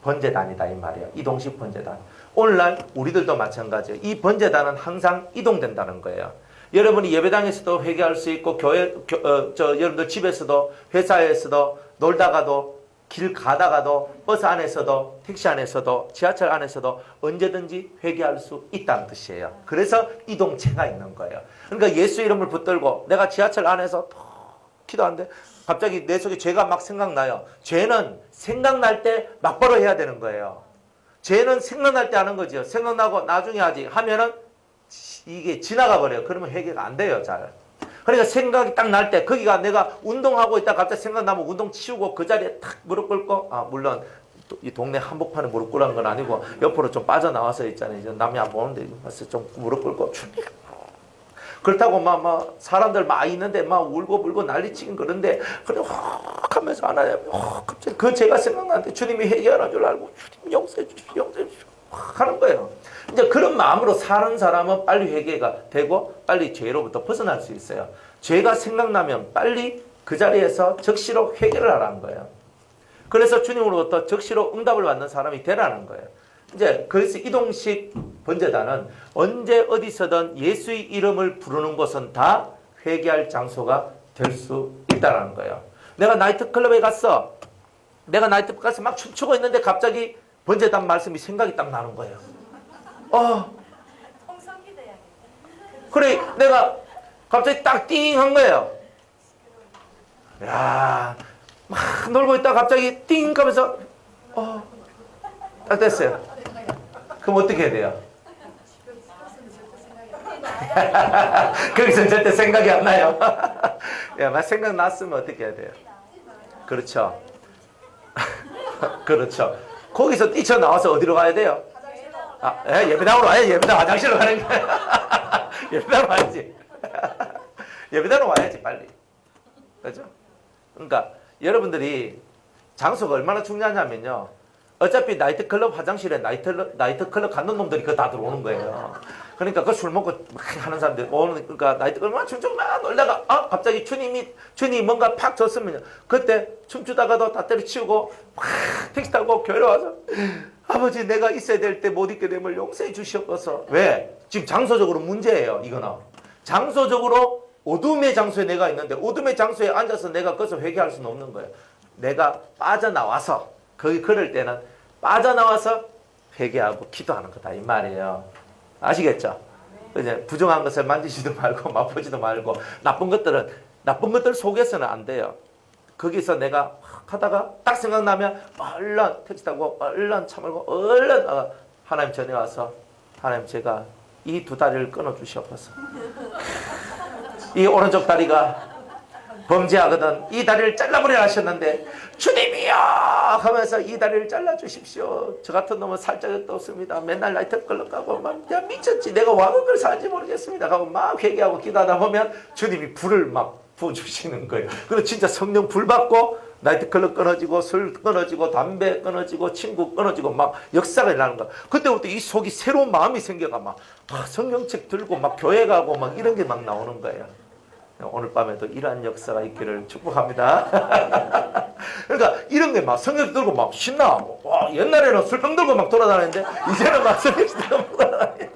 번제단이다 이 말이에요. 이동식 번제단. 오늘날 우리들도 마찬가지예요. 이 번제단은 항상 이동된다는 거예요. 여러분이 예배당에서도 회개할 수 있고 여러분들 집에서도 회사에서도 놀다가도 길 가다가도 버스 안에서도 택시 안에서도 지하철 안에서도 언제든지 회개할 수 있다는 뜻이에요. 그래서 이동체가 있는 거예요. 그러니까 예수 이름을 붙들고 내가 지하철 안에서 기도하는데 갑자기 내 속에 죄가 막 생각나요. 죄는 생각날 때 막바로 해야 되는 거예요. 죄는 생각날 때 하는 거죠. 생각나고 나중에 하지 하면은 이게 지나가 버려요. 그러면 회개가 안 돼요, 잘. 그러니까 생각이 딱 날 때, 거기가 내가 운동하고 있다 갑자기 생각나면 운동 치우고 그 자리에 탁 무릎 꿇고, 물론 이 동네 한복판에 무릎 꿇은 건 아니고 옆으로 좀 빠져나와서 있잖아요. 이제 남이 안 보는데 가서 좀 무릎 꿇고 그렇다고 막 사람들 막 있는데 막 울고 불고 난리치긴 그런데 그래 확 하면서 안 하냐. 갑자기 그 죄가 생각나는데 주님이 회개하는 줄 알고 주님 용서해 주시오, 용서해 주시오 확 하는 거예요. 이제 그런 마음으로 사는 사람은 빨리 회개가 되고 빨리 죄로부터 벗어날 수 있어요. 죄가 생각나면 빨리 그 자리에서 적시로 회개를 하라는 거예요. 그래서 주님으로부터 적시로 응답을 받는 사람이 되라는 거예요. 이제 그래서 이동식 번제단은 언제 어디서든 예수의 이름을 부르는 곳은 다 회개할 장소가 될 수 있다는 거예요. 내가 나이트클럽에 갔어. 내가 나이트클럽 가서 막 춤추고 있는데 갑자기 번제단 말씀이 생각이 딱 나는 거예요. 그래, 내가 갑자기 딱 띵 한 거예요. 야, 막 놀고 있다가 갑자기 띵 하면서 딱 됐어요. 그럼 어떻게 해야 돼요? 거기서 절대 생각이 안 나요. 야, 막 생각났으면 어떻게 해야 돼요? 그렇죠. 그렇죠. 거기서 뛰쳐나와서 어디로 가야 돼요? 예배당으로 와야지. 예배당 화장실로 가는 거야. 예배당으로 와야지. 예배당으로 와야지, 빨리. 그죠? 그러니까 여러분들이 장소가 얼마나 중요하냐면요. 어차피 나이트클럽 화장실에 나이트클럽 가는 놈들이 그거 다 들어오는 거예요. 그러니까 그 술 먹고 막 하는 사람들 오는, 그러니까 나이트클럽 막 춤추고 막 놀다가 갑자기 주님이 뭔가 팍 줬으면 그때 춤추다가도 다 때려치우고 막 택시 타고 교회로 와서 아버지 내가 있어야 될 때 못 있게 됨을 용서해 주시옵소서. 왜? 지금 장소적으로 문제예요. 이거는 장소적으로 어둠의 장소에 내가 있는데 어둠의 장소에 앉아서 내가 거기서 회개할 수는 없는 거예요. 내가 빠져나와서 거기 그럴 때는 빠져나와서 회개하고 기도하는 거다 이 말이에요. 아시겠죠? 이제 부정한 것을 만지지도 말고 맛보지도 말고 나쁜 것들 속에서는 안 돼요. 거기서 내가 하다가 딱 생각나면 얼른 택시 타고 얼른 차 몰고 얼른 하나님 전에 와서 하나님 제가 이 두 다리를 끊어 주시옵소서. 이 오른쪽 다리가 범죄하거든 이 다리를 잘라버려 하셨는데 주님이여 하면서 이 다리를 잘라주십시오. 저 같은 놈은 살짝도 없습니다. 맨날 나이트클럽 가고 막 야 미쳤지 내가 왕을 살지 모르겠습니다 하고 막 회개하고 기도하다 보면 주님이 불을 막 부어주시는 거예요. 그리고 진짜 성령 불 받고 나이트클럽 끊어지고 술 끊어지고 담배 끊어지고 친구 끊어지고 막 역사가 일어나는 거야. 그때부터 이 속이 새로운 마음이 생겨가 막 성경책 들고 막 교회 가고 막 이런 게 막 나오는 거예요. 오늘 밤에도 이러한 역사가 있기를 축복합니다. 그러니까 이런 게 막 성경 들고 막 신나. 와, 옛날에는 술병 들고 막 돌아다니는데 이제는 막 성경 들고 돌아다녀.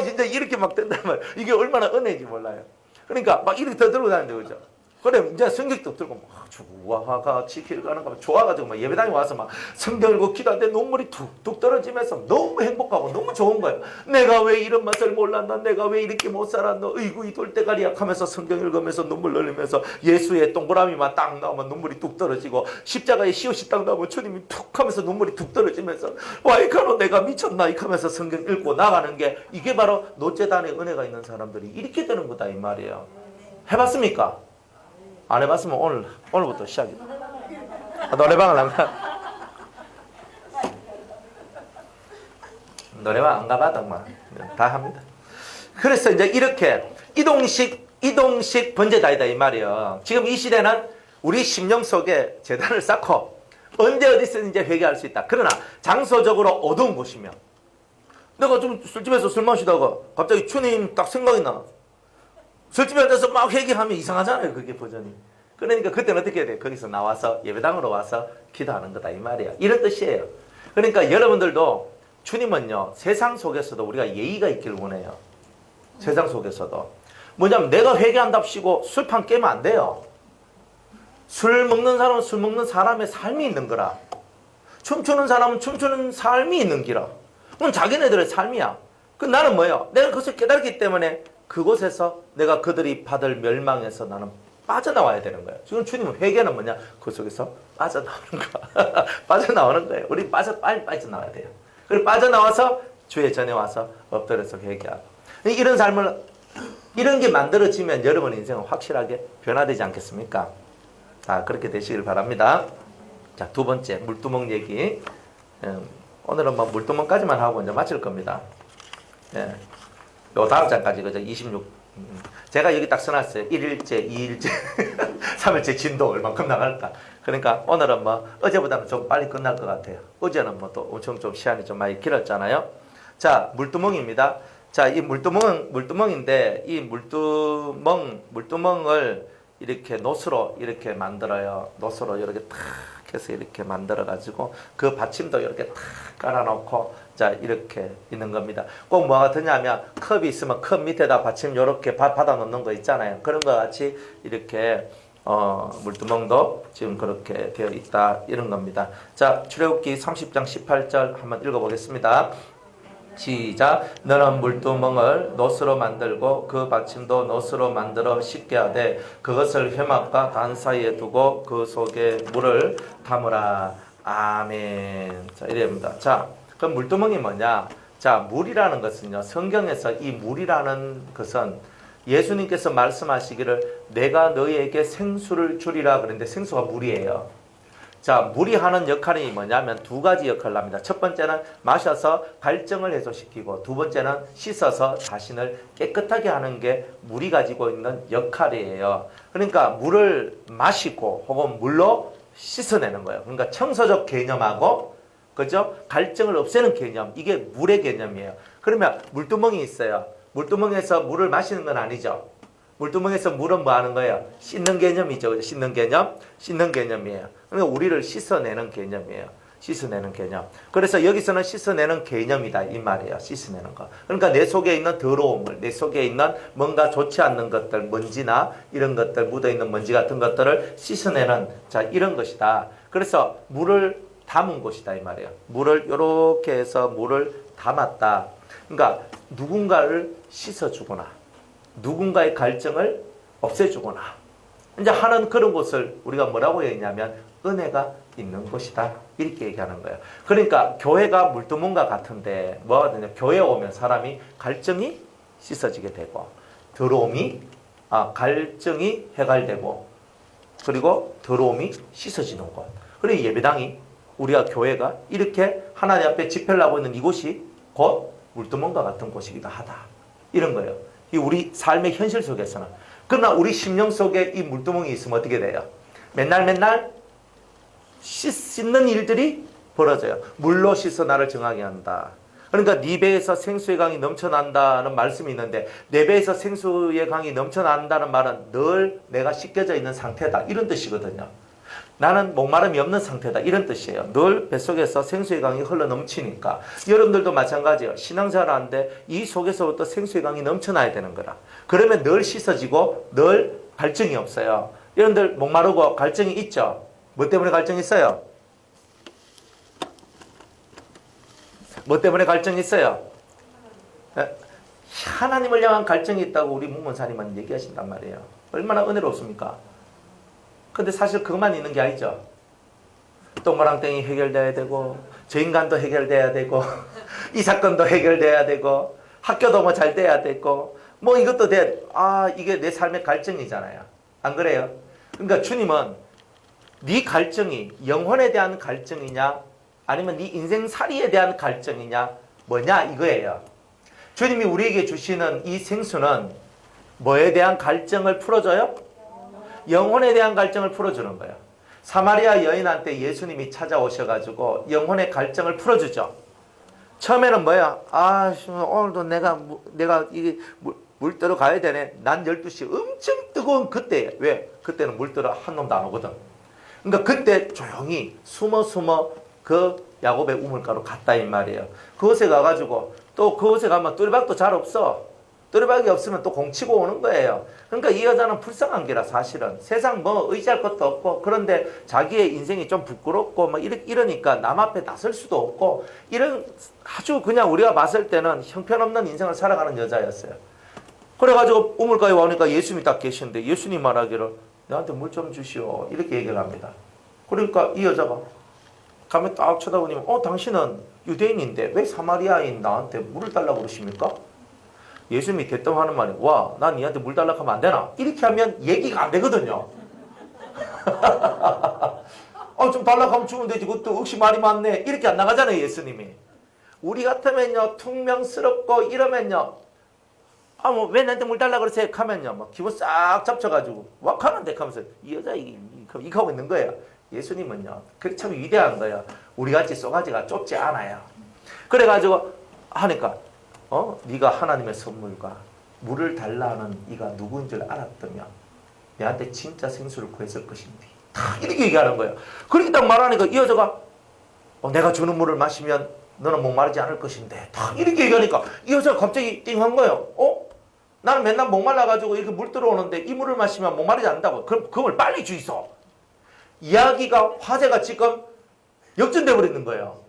진짜 이렇게 막 된다면 이게 얼마나 은혜인지 몰라요. 그러니까 막 이렇게 더 들고 다니는데 그죠? 그래 이제 성경도 들고 막 주와가 지킬 가는 거 좋아가지고 막 예배당에 와서 막 성경 읽고 기도하는데 눈물이 툭툭 떨어지면서 너무 행복하고 너무 좋은 거예요. 내가 왜 이런 맛을 몰랐나? 내가 왜 이렇게 못 살았나? 어이구 이 돌대가리야 하면서 성경 읽으면서 눈물 흘리면서 예수의 동그라미만 딱 나오면 눈물이 뚝 떨어지고 십자가에 시옷이 딱 나오면 주님이 툭 하면서 눈물이 툭 떨어지면서 와 이카로 내가 미쳤나? 이 하면서 성경 읽고 나가는 게 이게 바로 노제단의 은혜가 있는 사람들이 이렇게 되는 거다 이 말이에요. 해봤습니까? 안 해봤으면 오늘부터 시작이다. 노래방을 안 가. 노래방 안 가봐도 다 합니다. 그래서 이제 이렇게 이동식 번제다이다 이 말이에요. 지금 이 시대는 우리 심령 속에 재단을 쌓고 언제 어디서든지 회개할 수 있다. 그러나 장소적으로 어두운 곳이면 내가 좀 술집에서 술 마시다가 갑자기 주님 딱 생각이 나. 술집에 앉아서 막 회개하면 이상하잖아요. 그게 버전이. 그러니까 그때는 어떻게 해야 돼요? 거기서 나와서 예배당으로 와서 기도하는 거다 이 말이야. 이런 뜻이에요. 그러니까 여러분들도 주님은요. 세상 속에서도 우리가 예의가 있기를 원해요. 세상 속에서도. 뭐냐면 내가 회개한답시고 술판 깨면 안 돼요. 술 먹는 사람은 술 먹는 사람의 삶이 있는 거라. 춤추는 사람은 춤추는 삶이 있는 기라. 그건 자기네들의 삶이야. 그 나는 뭐예요? 내가 그것을 깨달기 때문에 그곳에서 내가 그들이 받을 멸망에서 나는 빠져나와야 되는 거예요. 지금 주님은 회개는 뭐냐? 그 속에서 빠져나오는 거. 빠져나오는 거예요. 우리 빨리 빠져나와야 돼요. 그리고 빠져나와서 주의 전에 와서 엎드려서 회개하고. 이런 삶을, 이런 게 만들어지면 여러분 인생은 확실하게 변화되지 않겠습니까? 자, 그렇게 되시길 바랍니다. 자, 두 번째, 물두멍 얘기. 오늘은 뭐 물두멍까지만 하고 이제 마칠 겁니다. 예. 요 다음 장까지 그죠? 26. 제가 여기 딱 써놨어요. 1일째, 2일째, 3일째 진도 얼만큼 나갈까. 그러니까 오늘은 뭐 어제보다는 좀 빨리 끝날 것 같아요. 어제는 뭐 또 엄청 좀 시간이 좀 많이 길었잖아요. 자, 물두멍입니다. 자, 이 물두멍인데 이 물두멍을 이렇게 노스로 이렇게 만들어요. 노스로 이렇게 탁 해서 이렇게 만들어 가지고 그 받침도 이렇게 탁 깔아놓고 자 이렇게 있는 겁니다. 꼭 뭐가 드냐면 컵이 있으면 컵 밑에다 받침 이렇게 받아 놓는 거 있잖아요. 그런 거 같이 이렇게 물두멍도 지금 그렇게 되어 있다 이런 겁니다. 자 출애굽기 30장 18절 한번 읽어보겠습니다. 시작. 너는 물두멍을 놋으로 만들고 그 받침도 놋으로 만들어 씻게 하되 그것을 회막과 단 사이에 두고 그 속에 물을 담으라. 아멘. 자, 이래입니다. 자, 그럼 물두멍이 뭐냐? 자, 물이라는 것은요, 성경에서 이 물이라는 것은 예수님께서 말씀하시기를 내가 너희에게 생수를 주리라 그랬는데 생수가 물이에요. 자, 물이 하는 역할이 뭐냐면 두 가지 역할을 합니다. 첫 번째는 마셔서 갈증을 해소시키고 두 번째는 씻어서 자신을 깨끗하게 하는 게 물이 가지고 있는 역할이에요. 그러니까 물을 마시고 혹은 물로 씻어내는 거예요. 그러니까 청소적 개념하고 그죠? 갈증을 없애는 개념, 이게 물의 개념이에요. 그러면 물두멍이 있어요. 물두멍에서 물을 마시는 건 아니죠. 물두멍에서 물은 뭐 하는 거예요? 씻는 개념이죠. 씻는 개념? 씻는 개념이에요. 그러니까 우리를 씻어내는 개념이에요. 씻어내는 개념. 그래서 여기서는 씻어내는 개념이다 이 말이에요. 씻어내는 거. 그러니까 내 속에 있는 더러움을, 내 속에 있는 뭔가 좋지 않는 것들, 먼지나 이런 것들, 묻어있는 먼지 같은 것들을 씻어내는, 자, 이런 것이다. 그래서 물을 담은 곳이다 이 말이에요. 물을 이렇게 해서 물을 담았다. 그러니까 누군가를 씻어주거나 누군가의 갈증을 없애주거나 이제 하는 그런 곳을 우리가 뭐라고 얘기하냐면 은혜가 있는 곳이다 이렇게 얘기하는 거예요. 그러니까 교회가 물두멍과 같은데 뭐가 되냐, 교회에 오면 사람이 갈증이 씻어지게 되고 더러움이 갈증이 해갈되고 그리고 더러움이 씻어지는 곳. 그리고 예배당이 우리가 교회가 이렇게 하나님 앞에 집회를 하고 있는 이곳이 곧 물두멍과 같은 곳이기도 하다 이런 거예요. 이 우리 삶의 현실 속에서는. 그러나 우리 심령 속에 이 물두멍이 있으면 어떻게 돼요? 맨날 씻는 일들이 벌어져요. 물로 씻어 나를 정하게 한다. 그러니까 네 배에서 생수의 강이 넘쳐난다는 말씀이 있는데 내 배에서 생수의 강이 넘쳐난다는 말은 늘 내가 씻겨져 있는 상태다 이런 뜻이거든요. 나는 목마름이 없는 상태다 이런 뜻이에요. 늘 뱃속에서 생수의 강이 흘러 넘치니까 여러분들도 마찬가지예요. 신앙생활 하는데 이 속에서부터 생수의 강이 넘쳐나야 되는 거라. 그러면 늘 씻어지고 늘 갈증이 없어요. 여러분들 목마르고 갈증이 있죠? 뭐 때문에 갈증이 있어요? 뭐 때문에 갈증이 있어요? 하나님을 향한 갈증이 있다고 우리 문문사님은 얘기하신단 말이에요. 얼마나 은혜롭습니까? 근데 사실 그것만 있는 게 아니죠. 동그랑땡이 해결돼야 되고 저 인간도 해결돼야 되고 이 사건도 해결돼야 되고 학교도 뭐 잘 돼야 되고 뭐 이것도 이게 내 삶의 갈증이잖아요. 안 그래요? 그러니까 주님은 네 갈증이 영혼에 대한 갈증이냐 아니면 네 인생살이에 대한 갈증이냐 뭐냐 이거예요. 주님이 우리에게 주시는 이 생수는 뭐에 대한 갈증을 풀어줘요? 영혼에 대한 갈증을 풀어주는 거예요. 사마리아 여인한테 예수님이 찾아오셔가지고 영혼의 갈증을 풀어주죠. 처음에는 뭐야? 오늘도 내가 이게 물 뜨러 가야 되네. 난 12시 엄청 뜨거운 그때. 왜? 그때는 물 뜨러 한 놈도 안 오거든. 그러니까 그때 조용히 숨어 그 야곱의 우물가로 갔다 이 말이에요. 그곳에 가가지고 또 그곳에 가면 뜰박도 잘 없어. 뜰박이 없으면 또 공치고 오는 거예요. 그러니까 이 여자는 불쌍한 게라 사실은. 세상 뭐 의지할 것도 없고 그런데 자기의 인생이 좀 부끄럽고 뭐 이러니까 남 앞에 나설 수도 없고 이런 아주 그냥 우리가 봤을 때는 형편없는 인생을 살아가는 여자였어요. 그래가지고 우물가에 와보니까 예수님이 딱 계시는데 예수님 말하기를 나한테 물 좀 주시오 이렇게 얘기를 합니다. 그러니까 이 여자가 가면 딱 쳐다보니 당신은 유대인인데 왜 사마리아인 나한테 물을 달라고 그러십니까? 예수님이 대뜸하는 말이 난 니한테 물 달라고 하면 안 되나? 이렇게 하면 얘기가 안 되거든요. 좀 달라고 하면 주면 되지. 그것도 역시 말이 많네. 이렇게 안 나가잖아요 예수님이. 우리 같으면요 퉁명스럽고 이러면요 왜 나한테 물 달라고 그러세요? 하면요 막 기분 싹 잡쳐가지고 하는데 하면서 이 여자 이거 하고 있는 거예요. 예수님은요 그게 참 위대한 거예요. 우리같이 쏘가지가 좁지 않아요. 그래가지고 하니까 네가 하나님의 선물과 물을 달라는 이가 누구인 줄 알았다면 내한테 진짜 생수를 구했을 것인데 다 이렇게 얘기하는 거예요. 그렇게 딱 말하니까 이 여자가 내가 주는 물을 마시면 너는 목마르지 않을 것인데 다 이렇게 얘기하니까 이 여자가 갑자기 띵한 거예요. 나는 맨날 목말라가지고 이렇게 물 들어오는데 이 물을 마시면 목마르지 않는다고. 그럼 그걸 빨리 주이소. 이야기가 화제가 지금 역전돼 버리는 거예요.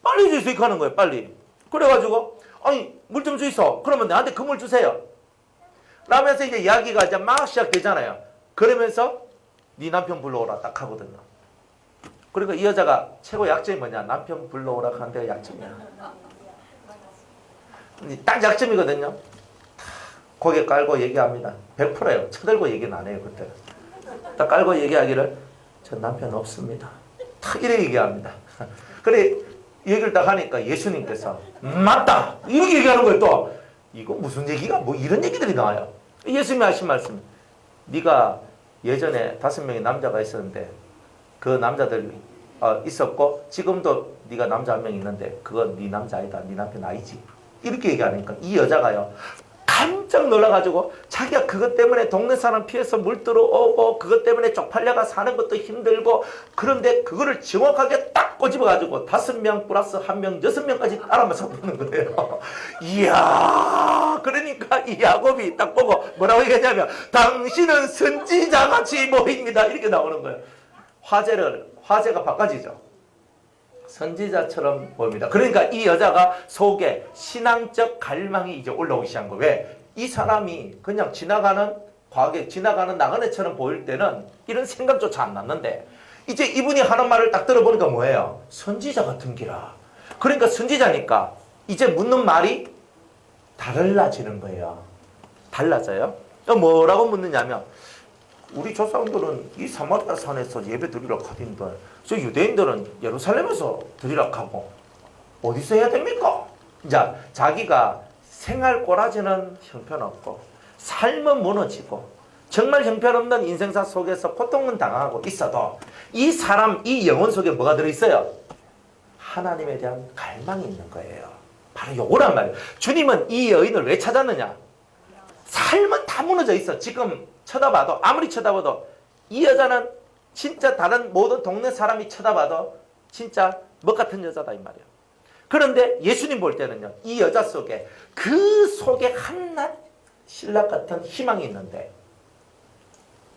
빨리 주이소 이렇게 하는 거예요. 빨리. 그래가지고 아니 물 좀 주이소. 그러면 나한테 그 물 주세요. 라면서 이제 이야기가 이제 막 시작되잖아요. 그러면서 네 남편 불러오라 딱 하거든요. 그러니까 이 여자가 최고 약점이 뭐냐? 남편 불러오라 하는 데가 약점이야. 딱 약점이거든요. 고개 깔고 얘기합니다. 100%예요. 쳐들고 얘기는 안 해요. 그때 딱 깔고 얘기하기를 저 남편 없습니다. 딱 이래 얘기합니다. 그래 얘기를 딱 하니까 예수님께서 맞다 이렇게 얘기하는 거예요. 또 이거 무슨 얘기가 뭐 이런 얘기들이 나와요. 예수님이 하신 말씀, 네가 예전에 5명의 남자가 있었는데 그 남자들 있었고 지금도 네가 남자 1명 있는데 그건 네 남자 아니다. 네 남편 아니지. 이렇게 얘기하니까 이 여자가요 깜짝 놀라가지고 자기가 그것 때문에 동네 사람 피해서 물 들어오고 그것 때문에 쪽팔려가 사는 것도 힘들고 그런데 그거를 정확하게 딱 꼬집어가지고 5명 플러스 1명 6명까지 따라면서 보는 거예요. 이야, 그러니까 이 야곱이 딱 보고 뭐라고 얘기하냐면 당신은 선지자같이 보입니다. 이렇게 나오는 거예요. 화제가 바꿔지죠. 선지자처럼 보입니다. 그러니까 이 여자가 속에 신앙적 갈망이 이제 올라오기 시작한 거예요. 왜? 이 사람이 그냥 지나가는 과거에 지나가는 나그네처럼 보일 때는 이런 생각조차 안 났는데 이제 이분이 하는 말을 딱 들어보니까 뭐예요? 선지자 같은 기라. 그러니까 선지자니까 이제 묻는 말이 달라지는 거예요. 달라져요. 뭐라고 묻느냐면 우리 조상들은 이 사마리아 산에서 예배 드리러 가던데 저 유대인들은 예루살렘에서 드리러 가고 어디서 해야 됩니까? 자, 자기가 생활 꼬라지는 형편없고 삶은 무너지고 정말 형편없는 인생사 속에서 고통은 당하고 있어도 이 사람, 이 영혼 속에 뭐가 들어있어요? 하나님에 대한 갈망이 있는 거예요. 바로 요거란 말이에요. 주님은 이 여인을 왜 찾았느냐? 삶은 다 무너져 있어. 지금 쳐다봐도 아무리 쳐다봐도 이 여자는 진짜 다른 모든 동네 사람이 쳐다봐도 진짜 멋 같은 여자다 이 말이에요. 그런데 예수님 볼 때는요. 이 여자 속에 그 속에 한낱 신락 같은 희망이 있는데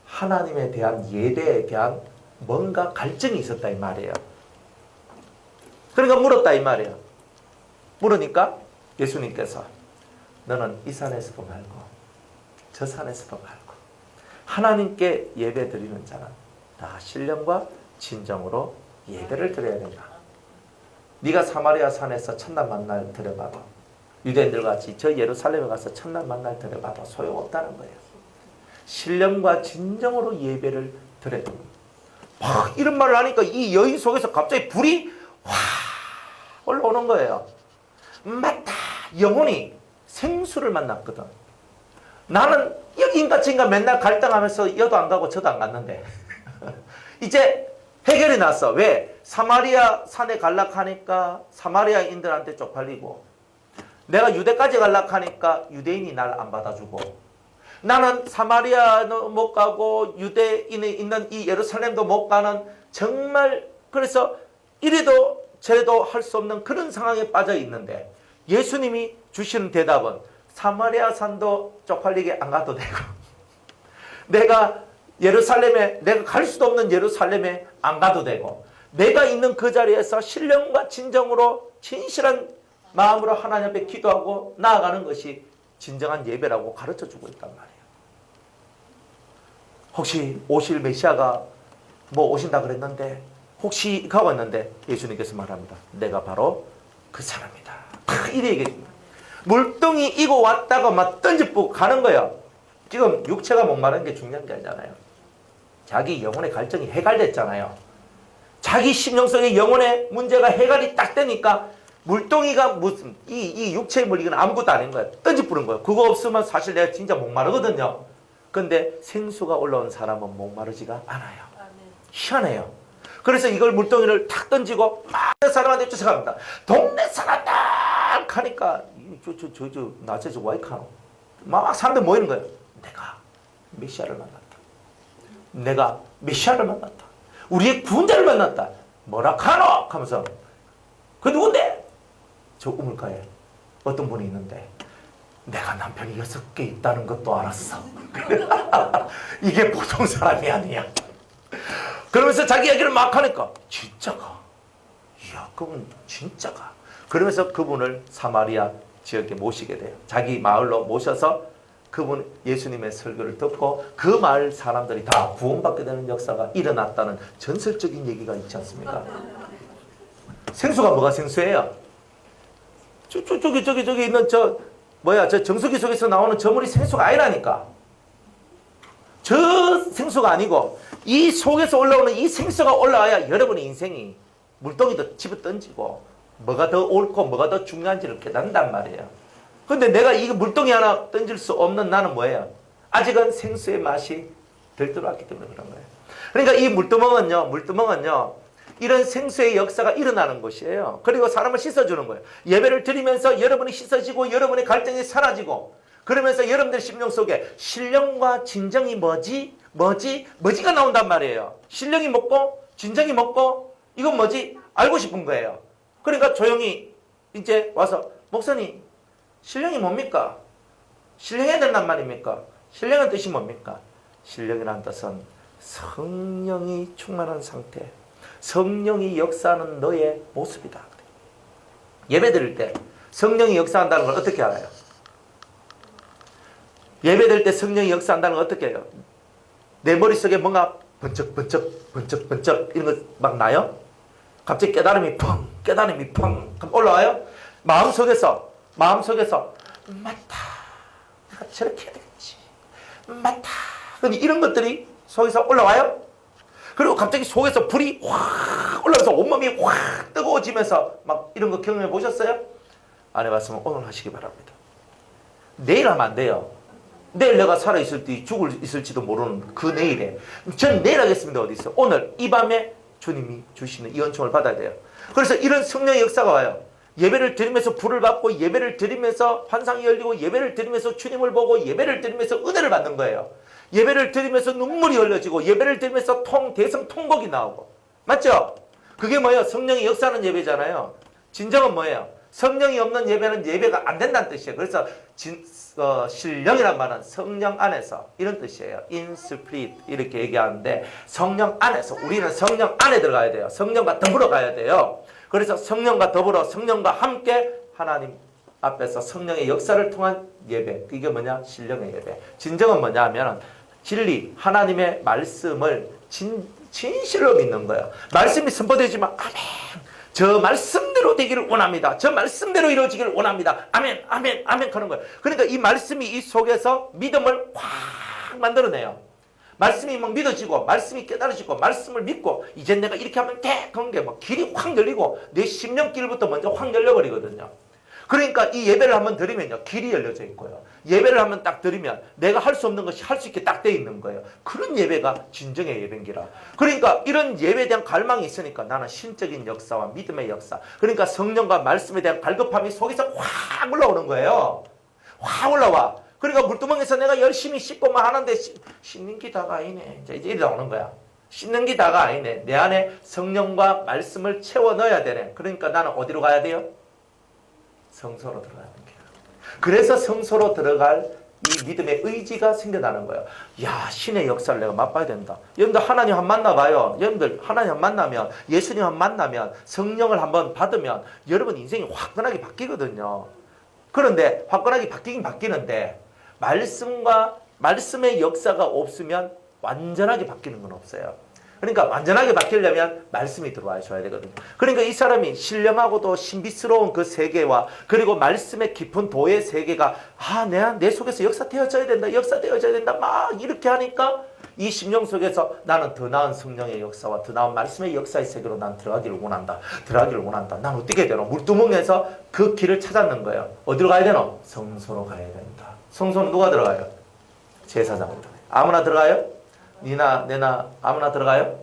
하나님에 대한 예배에 대한 뭔가 갈증이 있었다 이 말이에요. 그러니까 물었다 이 말이에요. 물으니까 예수님께서 너는 이 산에서도 말고 저 산에서도 말고 하나님께 예배 드리는 자는 다 신령과 진정으로 예배를 드려야 된다. 네가 사마리아 산에서 첫날 만날 드려봐도 유대인들 같이 저 예루살렘에 가서 첫날 만날 드려봐도 소용없다는 거예요. 신령과 진정으로 예배를 드려야 됩니다. 막 이런 말을 하니까 이 여인 속에서 갑자기 불이 확 올라오는 거예요. 맞다. 영혼이 생수를 만났거든. 나는 여기인가 저인가 맨날 갈등하면서 여도 안 가고 저도 안 갔는데 이제 해결이 났어. 왜? 사마리아 산에 갈락하니까 사마리아인들한테 쪽팔리고 내가 유대까지 갈락하니까 유대인이 날 안 받아주고 나는 사마리아도 못 가고 유대인이 있는 이 예루살렘도 못 가는 정말 그래서 이래도 저래도 할 수 없는 그런 상황에 빠져 있는데 예수님이 주시는 대답은 사마리아 산도 쪽팔리게 안 가도 되고 내가 예루살렘에 내가 갈 수도 없는 예루살렘에 안 가도 되고 내가 있는 그 자리에서 신령과 진정으로 진실한 마음으로 하나님 앞에 기도하고 나아가는 것이 진정한 예배라고 가르쳐주고 있단 말이에요. 혹시 오실 메시아가 뭐 오신다 그랬는데 혹시 가고 있는데 예수님께서 말합니다. 내가 바로 그 사람이다. 이래 얘기합니다. 물동이 이고 왔다가 막 던지고 가는 거예요. 지금 육체가 목마른 게 중요한 게 아니잖아요. 자기 영혼의 갈증이 해갈됐잖아요. 자기 심령 속의 영혼의 문제가 해갈이 딱 되니까 물동이가 무슨 이 육체의 물 이건 아무것도 아닌 거예요. 던지 뿌린 거예요. 그거 없으면 사실 내가 진짜 목마르거든요. 근데 생수가 올라온 사람은 목마르지가 않아요. 희한해요. 그래서 이걸 물동이를 탁 던지고 막 사람한테 쫓아갑니다. 동네 사람들 하니까 저 낮에 저 와이카노 막 사람들 모이는 거예요. 내가 메시아를 만났다. 내가 메시아를 만났다. 우리의 구원자를 만났다. 뭐라 카노 하면서 그 누군데? 저 우물가에 어떤 분이 있는데 내가 남편이 6개 있다는 것도 알았어. 이게 보통 사람이 아니야. 그러면서 자기 얘기를 막 하니까 진짜가? 이야 그건 진짜가? 그러면서 그분을 사마리아 지역에 모시게 돼요. 자기 마을로 모셔서 그분 예수님의 설교를 듣고 그 마을 사람들이 다 구원받게 되는 역사가 일어났다는 전설적인 얘기가 있지 않습니까? 생수가 뭐가 생수예요? 저기 있는 저 정수기 속에서 나오는 저 물이 생수가 아니라니까. 저 생수가 아니고 이 속에서 올라오는 이 생수가 올라와야 여러분의 인생이 물동이도 집어 던지고 뭐가 더 옳고 뭐가 더 중요한지를 깨닫는단 말이에요. 근데 내가 이 물동이 하나 던질 수 없는 나는 뭐예요? 아직은 생수의 맛이 덜 들어왔기 때문에 그런 거예요. 그러니까 이 물두멍은요 이런 생수의 역사가 일어나는 것이에요. 그리고 사람을 씻어주는 거예요. 예배를 드리면서 여러분이 씻어지고 여러분의 갈등이 사라지고 그러면서 여러분들 심령 속에 신령과 진정이 뭐지가 나온단 말이에요. 신령이 먹고 진정이 먹고 이건 뭐지? 알고 싶은 거예요. 그러니까 조용히 이제 와서 목사님 신령이 뭡니까? 신령해야 된단 말입니까? 신령의 뜻이 뭡니까? 신령이라는 뜻은 성령이 충만한 상태, 성령이 역사하는 너의 모습이다. 예배 드릴 때 성령이 역사한다는 걸 어떻게 알아요? 예배 드릴 때 성령이 역사한다는 걸 어떻게 해요? 내 머릿속에 뭔가 번쩍 이런 거 막 나요? 갑자기 깨달음이 펑 그럼 올라와요? 마음속에서 맞다 내가 저렇게 해야 되겠지 맞다 그럼 이런 것들이 속에서 올라와요? 그리고 갑자기 속에서 불이 확 올라와서 온몸이 확 뜨거워지면서 막 이런 거 경험해 보셨어요? 안 해봤으면 오늘 하시기 바랍니다. 내일 하면 안 돼요. 내일 내가 살아있을지 있을지도 모르는 그 내일에 전 내일 하겠습니다. 어디 있어? 오늘 이 밤에 주님이 주시는 이 은총을 받아야 돼요. 그래서 이런 성령의 역사가 와요. 예배를 드리면서 불을 받고 예배를 드리면서 환상이 열리고 예배를 드리면서 주님을 보고 예배를 드리면서 은혜를 받는 거예요. 예배를 드리면서 눈물이 흘려지고 예배를 드리면서 대성 통곡이 나오고 맞죠? 그게 뭐예요? 성령이 역사하는 예배잖아요. 진정은 뭐예요? 성령이 없는 예배는 예배가 안 된다는 뜻이에요. 그래서 신령이란 말은 성령 안에서 이런 뜻이에요. In spirit 이렇게 얘기하는데 성령 안에서 우리는 성령 안에 들어가야 돼요. 성령과 더불어 가야 돼요. 그래서 성령과 더불어 성령과 함께 하나님 앞에서 성령의 역사를 통한 예배. 이게 뭐냐? 신령의 예배. 진정은 뭐냐 하면 진리 하나님의 말씀을 진실로 믿는 거예요. 말씀이 선포되지만 아멘. 저 말씀대로 되기를 원합니다. 저 말씀대로 이루어지기를 원합니다. 아멘, 아멘, 아멘 하는 거예요. 그러니까 이 말씀이 이 속에서 믿음을 확 만들어내요. 말씀이 막 믿어지고, 말씀이 깨달아지고, 말씀을 믿고, 이제 내가 이렇게 하면 돼! 그런 게 막 길이 확 열리고, 내 심령길부터 먼저 확 열려버리거든요. 그러니까 이 예배를 한번 드리면요, 길이 열려져 있고요. 예배를 한번 딱 드리면 내가 할 수 없는 것이 할 수 있게 딱 돼 있는 거예요. 그런 예배가 진정의 예배인기라. 그러니까 이런 예배에 대한 갈망이 있으니까 나는 신적인 역사와 믿음의 역사, 그러니까 성령과 말씀에 대한 갈급함이 속에서 확 올라오는 거예요. 확 올라와. 그러니까 물두멍에서 내가 열심히 씻고만 하는데 씻는 게 다가 아니네. 이제 이래 나오는 거야. 씻는 게 다가 아니네. 내 안에 성령과 말씀을 채워 넣어야 되네. 그러니까 나는 어디로 가야 돼요? 성소로 들어가는 거예요. 그래서 성소로 들어갈 이 믿음의 의지가 생겨나는 거예요. 야, 신의 역사를 내가 맛봐야 된다. 여러분들 하나님 한번 만나봐요. 여러분들 하나님 한번 만나면, 예수님 한번 만나면, 성령을 한번 받으면 여러분 인생이 화끈하게 바뀌거든요. 그런데 화끈하게 바뀌긴 바뀌는데 말씀의 역사가 없으면 완전하게 바뀌는 건 없어요. 그러니까 완전하게 바뀌려면 말씀이 들어와 줘야 되거든요. 그러니까 이 사람이 신령하고도 신비스러운 그 세계와 그리고 말씀의 깊은 도의 세계가 내 속에서 역사되어져야 된다 막 이렇게 하니까 이 심령 속에서 나는 더 나은 성령의 역사와 더 나은 말씀의 역사의 세계로 난 들어가기를 원한다. 난 어떻게 해야 되노? 물두멍에서 그 길을 찾았는 거예요. 어디로 가야 되노? 성소로 가야 된다. 성소는 누가 들어가요? 제사장으로 들어가요. 아무나 들어가요? 니나 내나 아무나 들어가요?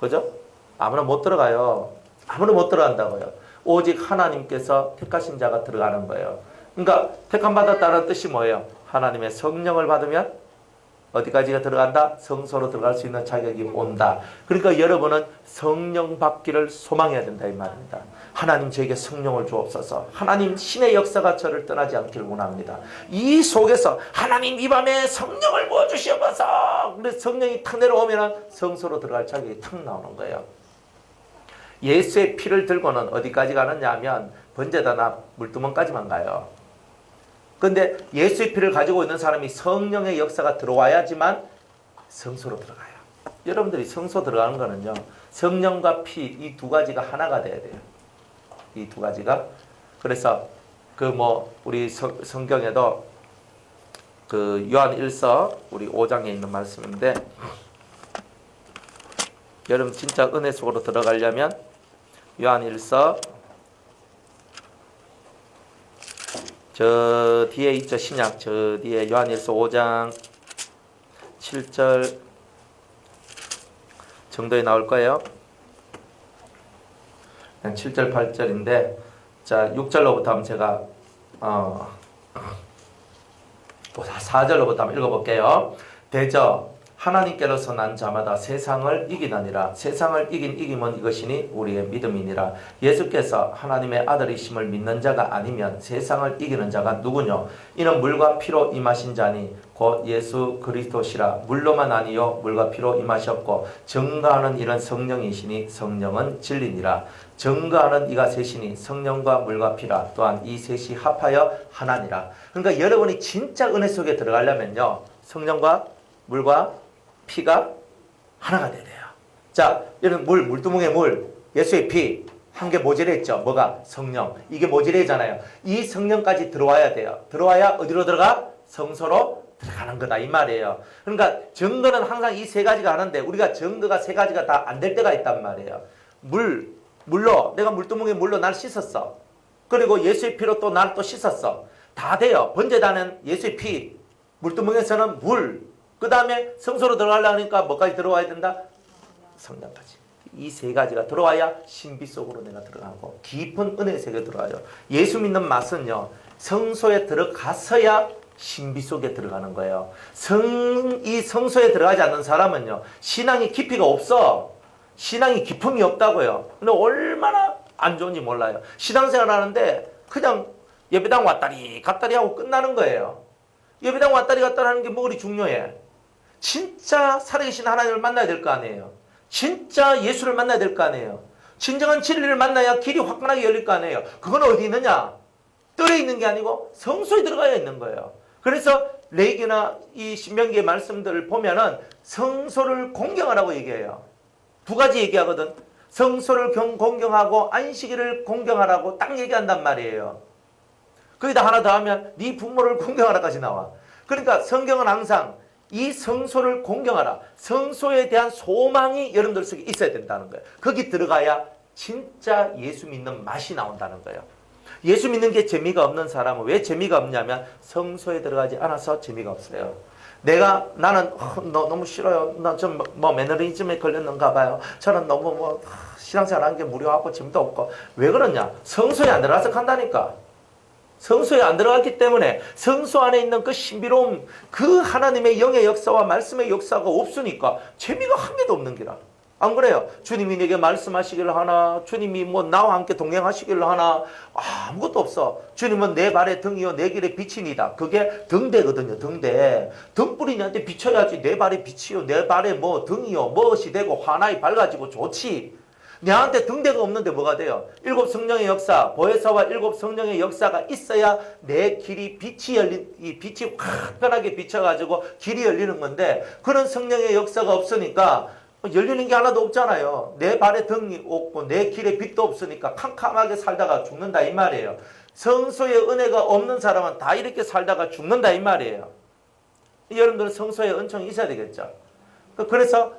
그죠? 아무나 못 들어가요. 아무나 못 들어간다고요. 오직 하나님께서 택하신 자가 들어가는 거예요. 그러니까 택함 받았다는 뜻이 뭐예요? 하나님의 성령을 받으면 어디까지가 들어간다? 성소로 들어갈 수 있는 자격이 온다. 그러니까 여러분은 성령 받기를 소망해야 된다 이 말입니다. 하나님 저에게 성령을 주옵소서. 하나님 신의 역사가 저를 떠나지 않기를 원합니다. 이 속에서 하나님 이 밤에 성령을 부어주시옵소서. 그래서 성령이 탁 내려오면 성소로 들어갈 자격이 탁 나오는 거예요. 예수의 피를 들고는 어디까지 가느냐 하면 번제단 앞 물두멍까지만 가요. 근데 예수의 피를 가지고 있는 사람이 성령의 역사가 들어와야지만 성소로 들어가요. 여러분들이 성소 들어가는 거는요, 성령과 피 이 두 가지가 하나가 돼야 돼요. 이 두 가지가. 그래서 우리 성경에도 요한 1서 우리 5장에 있는 말씀인데, 여러분 진짜 은혜 속으로 들어가려면 요한 1서 저 뒤에 있죠. 신약 저 뒤에 요한 1서 5장 7절 정도에 나올 거예요. 7절 8절인데, 자 6절로부터 한번 제가 4절로부터 한번 읽어볼게요. 대저 하나님께로서 난 자마다 세상을 이기나니라. 세상을 이김은 이것이니 우리의 믿음이니라. 예수께서 하나님의 아들이심을 믿는 자가 아니면 세상을 이기는 자가 누구뇨? 이는 물과 피로 임하신 자니 곧 예수 그리스도시라. 물로만 아니요 물과 피로 임하셨고 증거하는 이는 성령이시니 성령은 진리니라. 증거하는 이가 셋이니 성령과 물과 피라. 또한 이 셋이 합하여 하나니라. 그러니까 여러분이 진짜 은혜 속에 들어가려면요, 성령과 물과 피가 하나가 돼야 돼요. 자, 여러분 물두멍의 물, 예수의 피, 한 개 모자랬죠. 뭐가? 성령. 이게 모자래잖아요. 이 성령까지 들어와야 돼요. 들어와야 어디로 들어가? 성소로 들어가는 거다 이 말이에요. 그러니까 증거는 항상 이 세 가지가 하는데 우리가 증거가 세 가지가 다 안 될 때가 있단 말이에요. 물로 내가 물두멍의 물로 날 씻었어. 그리고 예수의 피로 또 날 또 씻었어. 다 돼요. 번제단은 예수의 피, 물두멍에서는 물, 그 다음에 성소로 들어가려고 하니까 뭐까지 들어와야 된다? 성령까지. 이 세 가지가 들어와야 신비 속으로 내가 들어가고 깊은 은혜의 세계에 들어와요. 예수 믿는 맛은요, 성소에 들어가서야 신비 속에 들어가는 거예요. 이 성소에 들어가지 않는 사람은요, 신앙이 깊이가 없어. 신앙이 깊음이 없다고요. 근데 얼마나 안 좋은지 몰라요. 신앙생활 하는데 그냥 예배당 왔다리 갔다리 하고 끝나는 거예요. 예배당 왔다리 갔다리 하는 게 뭐 그리 중요해? 진짜 살아계신 하나님을 만나야 될 거 아니에요. 진짜 예수를 만나야 될 거 아니에요. 진정한 진리를 만나야 길이 화끈하게 열릴 거 아니에요. 그건 어디 있느냐? 뜰에 있는 게 아니고 성소에 들어가야 있는 거예요. 그래서 레위기나 이 신명기의 말씀들을 보면은 성소를 공경하라고 얘기해요. 두 가지 얘기하거든. 성소를 공경하고 안식일을 공경하라고 딱 얘기한단 말이에요. 거기다 하나 더 하면 네 부모를 공경하라까지 나와. 그러니까 성경은 항상 이 성소를 공경하라. 성소에 대한 소망이 여러분들 속에 있어야 된다는 거예요. 거기 들어가야 진짜 예수 믿는 맛이 나온다는 거예요. 예수 믿는 게 재미가 없는 사람은 왜 재미가 없냐면 성소에 들어가지 않아서 재미가 없어요. 나는 너무 싫어요. 나 좀 매너리즘에 걸렸는가 봐요. 저는 너무 신앙생활 하는 게 무료하고 재미도 없고. 왜 그러냐? 성소에 안 들어가서 간다니까. 성소에 안 들어갔기 때문에 성소 안에 있는 그 신비로움, 그 하나님의 영의 역사와 말씀의 역사가 없으니까 재미가 한 개도 없는 기라. 안 그래요? 주님이 내게 말씀하시기를 하나, 주님이 나와 함께 동행하시기를 하나, 아무것도 없어. 주님은 내 발의 등이요 내 길의 빛이니다. 그게 등대거든요. 등대. 등불이 나한테 비춰야지. 내 발의 빛이요 내 발의 등이요 무엇이 되고 환하게 밝아지고 좋지. 내한테 등대가 없는데 뭐가 돼요? 일곱 성령의 역사, 보혜사와 일곱 성령의 역사가 있어야 내 길이 이 빛이 화끈하게 비춰가지고 길이 열리는 건데, 그런 성령의 역사가 없으니까 열리는 게 하나도 없잖아요. 내 발에 등이 없고 내 길에 빛도 없으니까 캄캄하게 살다가 죽는다 이 말이에요. 성소의 은혜가 없는 사람은 다 이렇게 살다가 죽는다 이 말이에요. 여러분들은 성소의 은총이 있어야 되겠죠. 그래서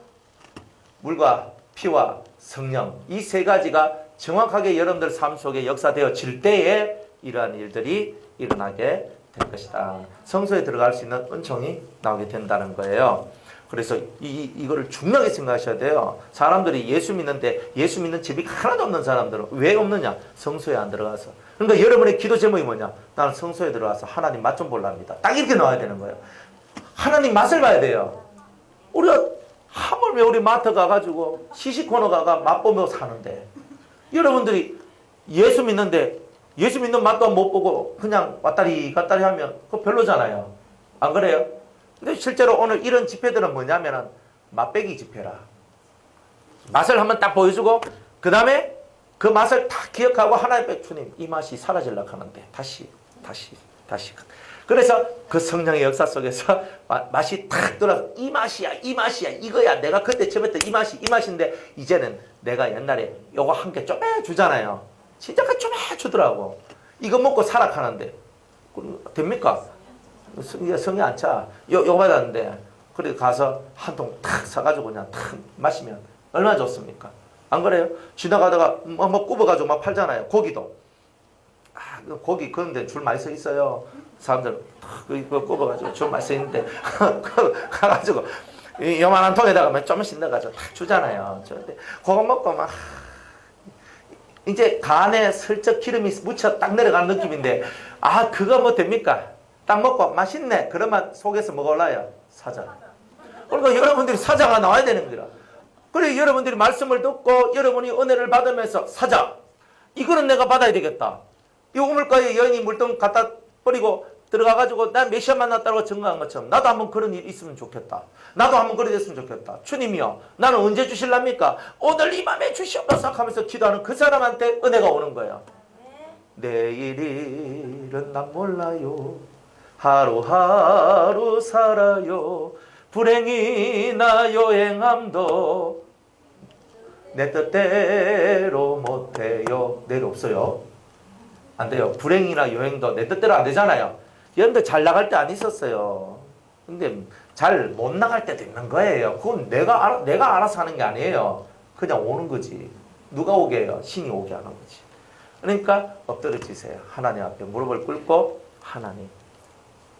물과 피와 성령, 이 세 가지가 정확하게 여러분들 삶 속에 역사되어질 때에 이러한 일들이 일어나게 될 것이다. 성소에 들어갈 수 있는 은총이 나오게 된다는 거예요. 그래서 이거를 중요하게 생각하셔야 돼요. 사람들이 예수 믿는데 예수 믿는 재미가 하나도 없는 사람들은 왜 없느냐? 성소에 안 들어가서. 그러니까 여러분의 기도 제목이 뭐냐? 나는 성소에 들어가서 하나님 맛 좀 볼랍니다. 딱 이렇게 나와야 되는 거예요. 하나님 맛을 봐야 돼요. 우리가 하물며 우리 마트 가가지고 시식코너 가가 맛보며 사는데, 여러분들이 예수 믿는데 예수 믿는 맛도 못 보고 그냥 왔다리 갔다리 하면 그거 별로잖아요. 안 그래요? 근데 실제로 오늘 이런 집회들은 뭐냐면은 맛배기 집회라. 맛을 한번 딱 보여주고 그 다음에 그 맛을 다 기억하고 하나님 앞에 주님 이 맛이 사라지려고 하는데 다시. 그래서 그 성령의 역사 속에서 맛이 탁 돌아서 이 맛이야 이거야 내가 그때 처음 했던 이 맛인데 이제는 내가 옛날에 요거 한 개 좀 주잖아요. 진짜 좀 주더라고. 이거 먹고 살아가는데 됩니까? 성이 안 차. 요거 받았는데 그래 가서 한 통 탁 사가지고 그냥 탁 마시면 얼마나 좋습니까? 안 그래요? 지나가다가 뭐 굽어가지고 막 팔잖아요. 고기도. 고기 그런데 줄 많이 서 있어요. 사람들 그거 굽어가지고 줄 많이 서 있는데 가가지고 요만한 통에다가 조금씩 넣어가지고 탁 주잖아요. 근데 그거 먹고 막 이제 간에 슬쩍 기름이 묻혀 딱 내려가는 느낌인데 그거 뭐 됩니까? 딱 먹고 맛있네. 그러면 속에서 뭐가 올라요? 사자. 그러니까 여러분들이 사자가 나와야 되는 거라. 그래 여러분들이 말씀을 듣고 여러분이 은혜를 받으면서 사자 이거는 내가 받아야 되겠다. 이 우물가에 여인이 물통 갖다 버리고 들어가가지고 난 메시아 만났다고 증거한 것처럼 나도 한번 그런 일이 있으면 좋겠다. 나도 한번 그래 됐으면 좋겠다. 주님이요 나는 언제 주실랍니까? 오늘 이 밤에 주시옵소서 하면서 기도하는 그 사람한테 은혜가 오는 거예요. 내일은 난 몰라요. 하루하루 살아요. 불행이나 여행함도 내 뜻대로 못해요. 내일 없어요. 안 돼요. 불행이나 여행도 내 뜻대로 안 되잖아요. 여러분들 잘 나갈 때 안 있었어요. 근데 잘 못 나갈 때도 있는 거예요. 그건 내가 알아서 하는 게 아니에요. 그냥 오는 거지. 누가 오게 해요? 신이 오게 하는 거지. 그러니까 엎드려지세요. 하나님 앞에 무릎을 꿇고 하나님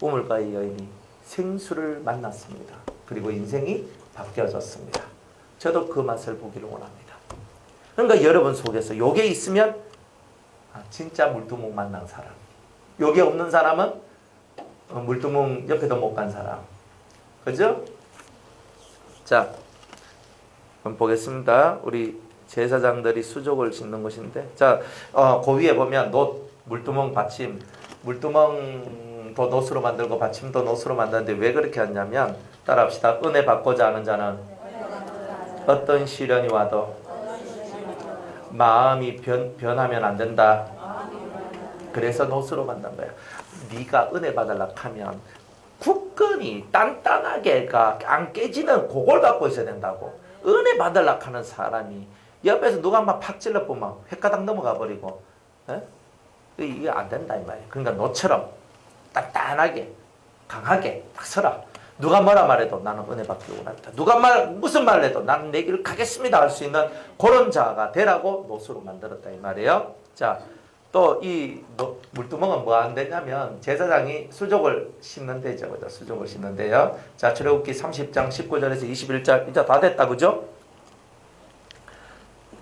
우물가의 여인이 생수를 만났습니다. 그리고 인생이 바뀌어졌습니다. 저도 그 맛을 보기를 원합니다. 그러니까 여러분 속에서 요게 있으면 진짜 물두멍 만난 사람. 요게 없는 사람은 물두멍 옆에도 못 간 사람. 그죠? 자, 한번 보겠습니다. 우리 제사장들이 수족을 씻는 것인데, 자, 그 위에 보면 놋, 물두멍, 받침, 물두멍도 놋으로 만들고 받침도 놋으로 만드는데 왜 그렇게 하냐면, 따라합시다. 은혜 받고자 하는 자는 어떤 시련이 와도 마음이 변하면 안 된다. 그래서 놋으로 만든 거야. 네가 은혜 받으려고 하면 굳건히 단단하게 안 깨지는 그걸 갖고 있어야 된다고. 은혜 받으려고 하는 사람이 옆에서 누가 막 팍 찔러보면 횟가닥 넘어가 버리고 이게 안 된다 이 말이야. 그러니까 너처럼 단단하게 강하게 딱 서라. 누가 뭐라 말해도 나는 은혜 받기 원합니다. 누가 무슨 말을 해도 나는 내 길을 가겠습니다 할 수 있는 그런 자가 되라고 놋으로 만들었다 이 말이에요. 자, 또 이 물두멍은 뭐 안 되냐면 제사장이 수족을 씻는 데죠. 그죠? 수족을 씻는 데요. 자, 출애굽기 30장 19절에서 21절 이제 다 됐다. 그죠?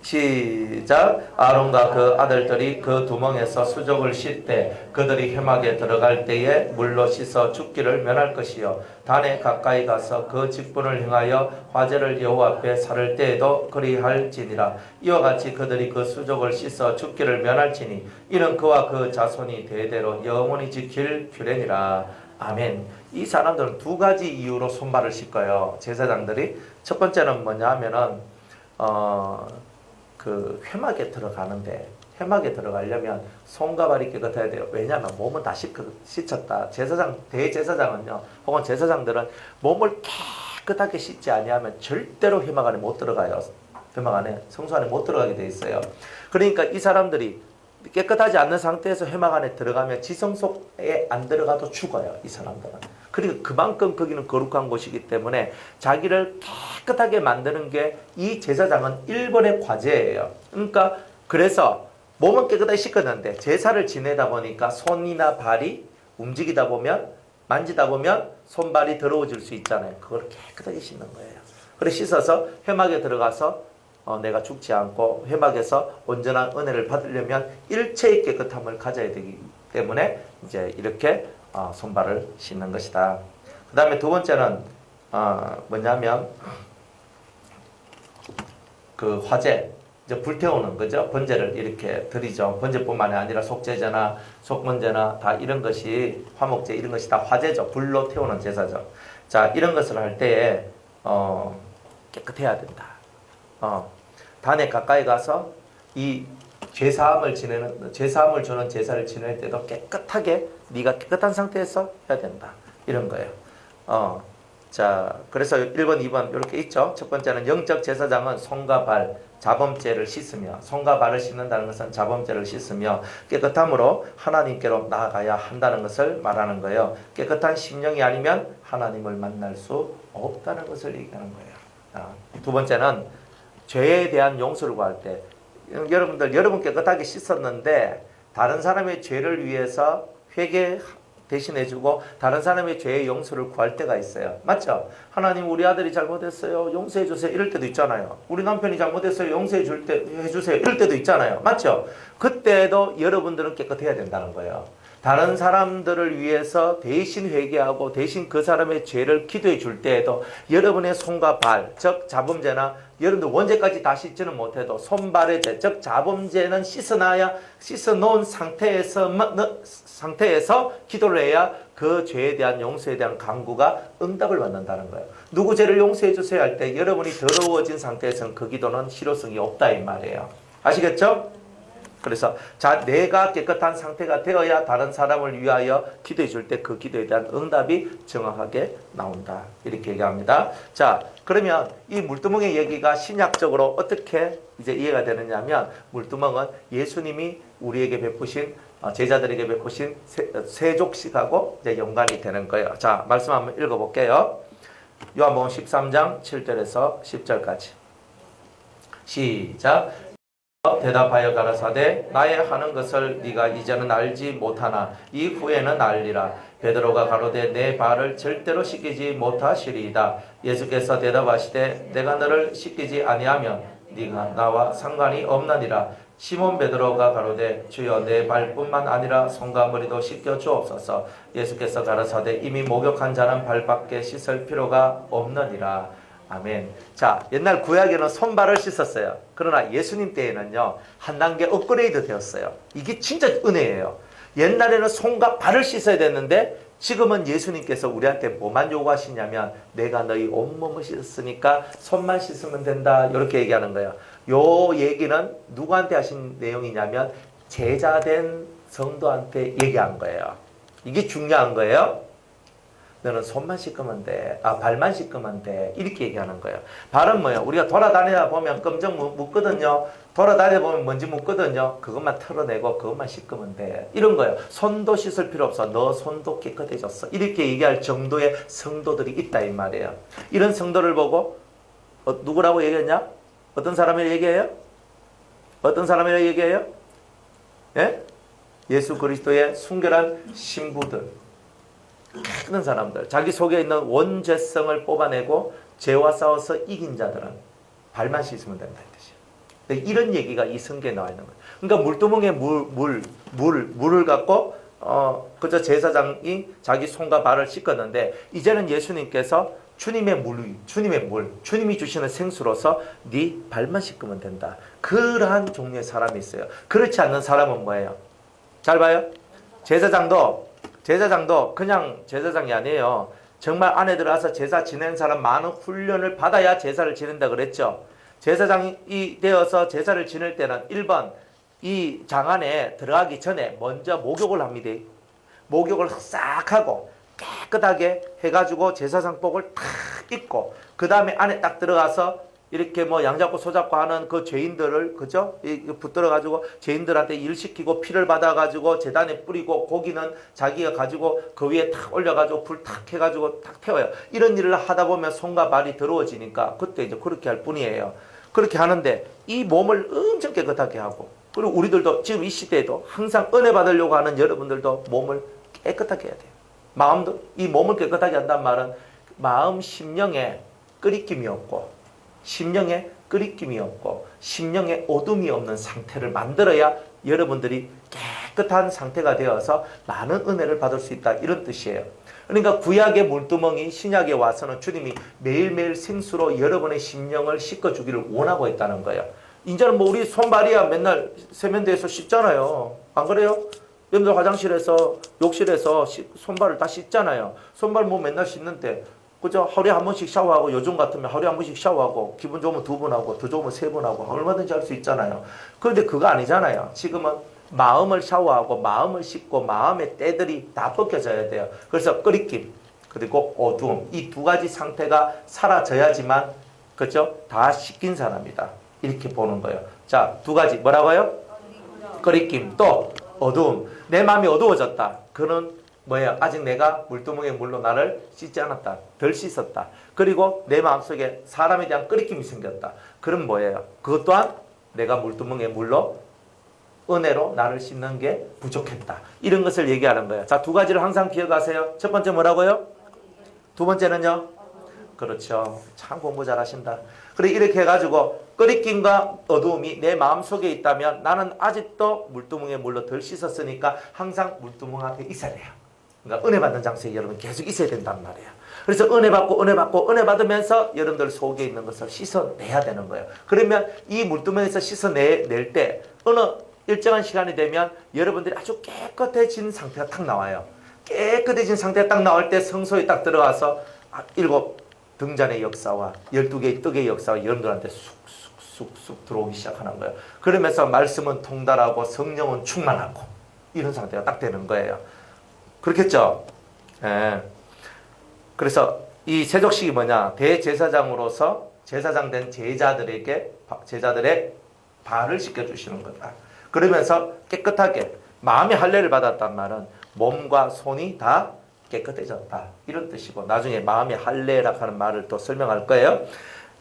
시작. 아론과 그 아들들이 그 두멍에서 수족을 씻되 그들이 회막에 들어갈 때에 물로 씻어 죽기를 면할 것이요 단에 가까이 가서 그 직분을 행하여 화제를 여호와 앞에 살을 때에도 그리할지니라. 이와 같이 그들이 그 수족을 씻어 죽기를 면할지니 이는 그와 그 자손이 대대로 영원히 지킬 규례니라. 아멘. 이 사람들은 두 가지 이유로 손발을 씻어요. 제사장들이. 첫 번째는 뭐냐 하면은 그 회막에 들어가는데 회막에 들어가려면 손과 발이 깨끗해야 돼요. 왜냐하면 몸은 다 씻었다. 대제사장은요, 혹은 제사장들은 몸을 깨끗하게 씻지 아니하면 절대로 회막 안에 못 들어가요. 회막 안에, 성소 안에 못 들어가게 돼 있어요. 그러니까 이 사람들이 깨끗하지 않는 상태에서 회막 안에 들어가면 지성 속에 안 들어가도 죽어요. 이 사람들은. 그리고 그만큼 거기는 거룩한 곳이기 때문에 자기를 깨끗하게 만드는 게 이 제사장은 1번의 과제예요. 그러니까 그래서 몸은 깨끗하게 씻었는데 제사를 지내다 보니까 손이나 발이 움직이다 보면 만지다 보면 손발이 더러워질 수 있잖아요. 그걸 깨끗하게 씻는 거예요. 그래 씻어서 회막에 들어가서 내가 죽지 않고 회막에서 온전한 은혜를 받으려면 일체의 깨끗함을 가져야 되기 때문에 이제 이렇게 손발을 씻는 것이다. 그 다음에 두 번째는 뭐냐면 그 화제, 이제 불태우는 거죠. 번제를 이렇게 드리죠. 번제뿐만이 아니라 속제제나 속번제나 다 이런 것이 화목제 이런 것이 다 화제죠. 불로 태우는 제사죠. 자, 이런 것을 할 때에 깨끗해야 된다. 단에 가까이 가서 이 죄사함을 주는 제사를 지낼 때도 깨끗하게 네가 깨끗한 상태에서 해야 된다. 이런 거예요. 자, 그래서 1번, 2번 이렇게 있죠. 첫 번째는 영적 제사장은 손과 발, 자범죄를 씻으며, 손과 발을 씻는다는 것은 자범죄를 씻으며 깨끗함으로 하나님께로 나아가야 한다는 것을 말하는 거예요. 깨끗한 심령이 아니면 하나님을 만날 수 없다는 것을 얘기하는 거예요. 두 번째는 죄에 대한 용서를 구할 때, 여러분 깨끗하게 씻었는데 다른 사람의 죄를 위해서 회개 대신해주고 다른 사람의 죄의 용서를 구할 때가 있어요. 맞죠? 하나님, 우리 아들이 잘못했어요, 용서해 주세요, 이럴 때도 있잖아요. 우리 남편이 잘못했어요, 용서해 주세요, 이럴 때도 있잖아요. 맞죠? 그때도 여러분들은 깨끗해야 된다는 거예요. 다른 사람들을 위해서 대신 회개하고 대신 그 사람의 죄를 기도해 줄 때에도 여러분의 손과 발, 즉 자범죄나, 여러분들 원죄까지 다 씻지는 못해도 손발의 죄, 즉 자범죄는 씻어놓은 상태에서 기도를 해야 그 죄에 대한 용서에 대한 간구가 응답을 받는다는 거예요. 누구 죄를 용서해 주세요 할 때 여러분이 더러워진 상태에서는 그 기도는 실효성이 없다 이 말이에요. 아시겠죠? 그래서 내가 깨끗한 상태가 되어야 다른 사람을 위하여 기도해 줄 때 그 기도에 대한 응답이 정확하게 나온다. 이렇게 얘기합니다. 자, 그러면 이 물두멍의 얘기가 신약적으로 어떻게 이제 이해가 되느냐면, 물두멍은 예수님이 우리에게 베푸신, 제자들에게 베푸신 세족식하고 이제 연관이 되는 거예요. 자, 말씀 한번 읽어볼게요. 요한복음 13장 7절에서 10절까지. 시작. 대답하여 가라사대 나의 하는 것을 네가 이제는 알지 못하나 이후에는 알리라. 베드로가 가로되 내 발을 절대로 씻기지 못하시리이다. 예수께서 대답하시되 내가 너를 씻기지 아니하면 네가 나와 상관이 없나니라. 시몬 베드로가 가로되 주여 내 발뿐만 아니라 손과 머리도 씻겨 주옵소서. 예수께서 가라사대 이미 목욕한 자는 발밖에 씻을 필요가 없느니라. 아멘. 자, 옛날 구약에는 손발을 씻었어요. 그러나 예수님 때에는요, 한 단계 업그레이드 되었어요. 이게 진짜 은혜예요. 옛날에는 손과 발을 씻어야 됐는데 지금은 예수님께서 우리한테 뭐만 요구하시냐면 내가 너희 온몸을 씻었으니까 손만 씻으면 된다. 이렇게 얘기하는 거예요. 요 얘기는 누구한테 하신 내용이냐면 제자된 성도한테 얘기한 거예요. 이게 중요한 거예요. 너는 손만 씻으면 돼. 발만 씻으면 돼. 이렇게 얘기하는 거예요. 발은 뭐예요? 우리가 돌아다니다 보면 끔적 묻거든요. 돌아다니다 보면 먼지 묻거든요. 그것만 털어내고 그것만 씻으면 돼. 이런 거예요. 손도 씻을 필요 없어. 너 손도 깨끗해졌어. 이렇게 얘기할 정도의 성도들이 있다 이 말이에요. 이런 성도를 보고 누구라고 얘기했냐? 어떤 사람을 얘기해요? 어떤 사람이라고 얘기해요? 예? 예수 그리스도의 순결한 신부들. 깨끗한 사람들, 자기 속에 있는 원죄성을 뽑아내고 죄와 싸워서 이긴 자들은 발만 씻으면 된다는 뜻이에요. 이런 얘기가 이 성경에 나와 있는 거예요. 그러니까 물두멍에 물을 갖고 그저 제사장이 자기 손과 발을 씻었는데 이제는 예수님께서 주님의 주님이 주시는 생수로서 네 발만 씻으면 된다. 그러한 종류의 사람이 있어요. 그렇지 않는 사람은 뭐예요? 잘 봐요. 제사장도 그냥 제사장이 아니에요. 정말 안에 들어가서 제사 지낸 사람 많은 훈련을 받아야 제사를 지낸다 그랬죠. 제사장이 되어서 제사를 지낼 때는 1번 이 장 안에 들어가기 전에 먼저 목욕을 합니다. 목욕을 싹 하고 깨끗하게 해가지고 제사장복을 탁 입고 그 다음에 안에 딱 들어가서 이렇게 뭐 양잡고 소잡고 하는 그 죄인들을 그죠? 붙들어가지고 죄인들한테 일 시키고 피를 받아가지고 제단에 뿌리고 고기는 자기가 가지고 그 위에 탁 올려가지고 불 탁 해가지고 탁 태워요. 이런 일을 하다 보면 손과 발이 더러워지니까 그때 이제 그렇게 할 뿐이에요. 그렇게 하는데 이 몸을 엄청 깨끗하게 하고 그리고 우리들도 지금 이 시대에도 항상 은혜 받으려고 하는 여러분들도 몸을 깨끗하게 해야 돼요. 마음도 이 몸을 깨끗하게 한다는 말은 마음 심령에 끄리낌이 없고 심령에 끄리낌이 없고 심령에 어둠이 없는 상태를 만들어야 여러분들이 깨끗한 상태가 되어서 많은 은혜를 받을 수 있다 이런 뜻이에요. 그러니까 구약의 물두멍이 신약에 와서는 주님이 매일매일 생수로 여러분의 심령을 씻어주기를 원하고 있다는 거예요. 이제는 뭐 우리 손발이야 맨날 세면대에서 씻잖아요. 안 그래요? 여러분들 화장실에서 욕실에서 손발을 다 씻잖아요. 손발 뭐 맨날 씻는데 그죠? 하루에 한 번씩 샤워하고, 요즘 같으면 하루에 한 번씩 샤워하고, 기분 좋으면 2번 하고, 더 좋으면 3번 하고, 얼마든지 할 수 있잖아요. 그런데 그거 아니잖아요. 지금은 마음을 샤워하고, 마음을 씻고, 마음의 때들이 다 벗겨져야 돼요. 그래서 끓이김, 그리고 어두움, 이 두 가지 상태가 사라져야지만, 그죠? 다 씻긴 사람이다. 이렇게 보는 거예요. 자, 두 가지, 뭐라고요? 끓이김, 또 어두움. 내 마음이 어두워졌다. 그는 뭐예요? 아직 내가 물두멍에 물로 나를 씻지 않았다. 덜 씻었다. 그리고 내 마음속에 사람에 대한 끓이김이 생겼다. 그럼 뭐예요? 그것 또한 내가 물두멍에 물로 은혜로 나를 씻는 게 부족했다. 이런 것을 얘기하는 거예요. 자, 두 가지를 항상 기억하세요. 첫 번째 뭐라고요? 두 번째는요? 그렇죠. 참 공부 잘하신다. 그래 이렇게 해가지고 끓이김과 어두움이 내 마음속에 있다면 나는 아직도 물두멍에 물로 덜 씻었으니까 항상 물두멍 앞에 있어야 돼요. 그러니까 은혜 받는 장소에 여러분 계속 있어야 된단 말이에요. 그래서 은혜 받고 은혜 받고 은혜 받으면서 여러분들 속에 있는 것을 씻어내야 되는 거예요. 그러면 이 물두멍에서 씻어낼 때 어느 일정한 시간이 되면 여러분들이 아주 깨끗해진 상태가 딱 나와요. 깨끗해진 상태가 딱 나올 때 성소에 딱 들어가서 7 등잔의 역사와 12개의 떡의 역사가 여러분들한테 쑥쑥쑥쑥 들어오기 시작하는 거예요. 그러면서 말씀은 통달하고 성령은 충만하고 이런 상태가 딱 되는 거예요. 그렇겠죠? 예. 그래서 이 세족식이 뭐냐? 대제사장으로서 제사장 된 제자들의 발을 씻겨주시는 거다. 그러면서 깨끗하게 마음의 할례를 받았단 말은 몸과 손이 다 깨끗해졌다. 이런 뜻이고 나중에 마음의 할례라고 하는 말을 또 설명할 거예요.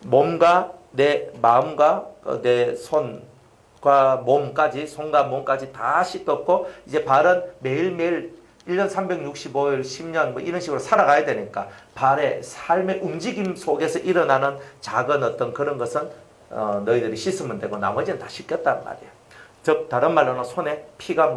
몸과 내 마음과 내 손과 몸까지 손과 몸까지 다 씻었고 이제 발은 매일매일 1년 365일 10년 뭐 이런 식으로 살아가야 되니까 발의 삶의 움직임 속에서 일어나는 작은 어떤 그런 것은 너희들이 씻으면 되고 나머지는 다 씻겼단 말이에요. 즉 다른 말로는 손에 피가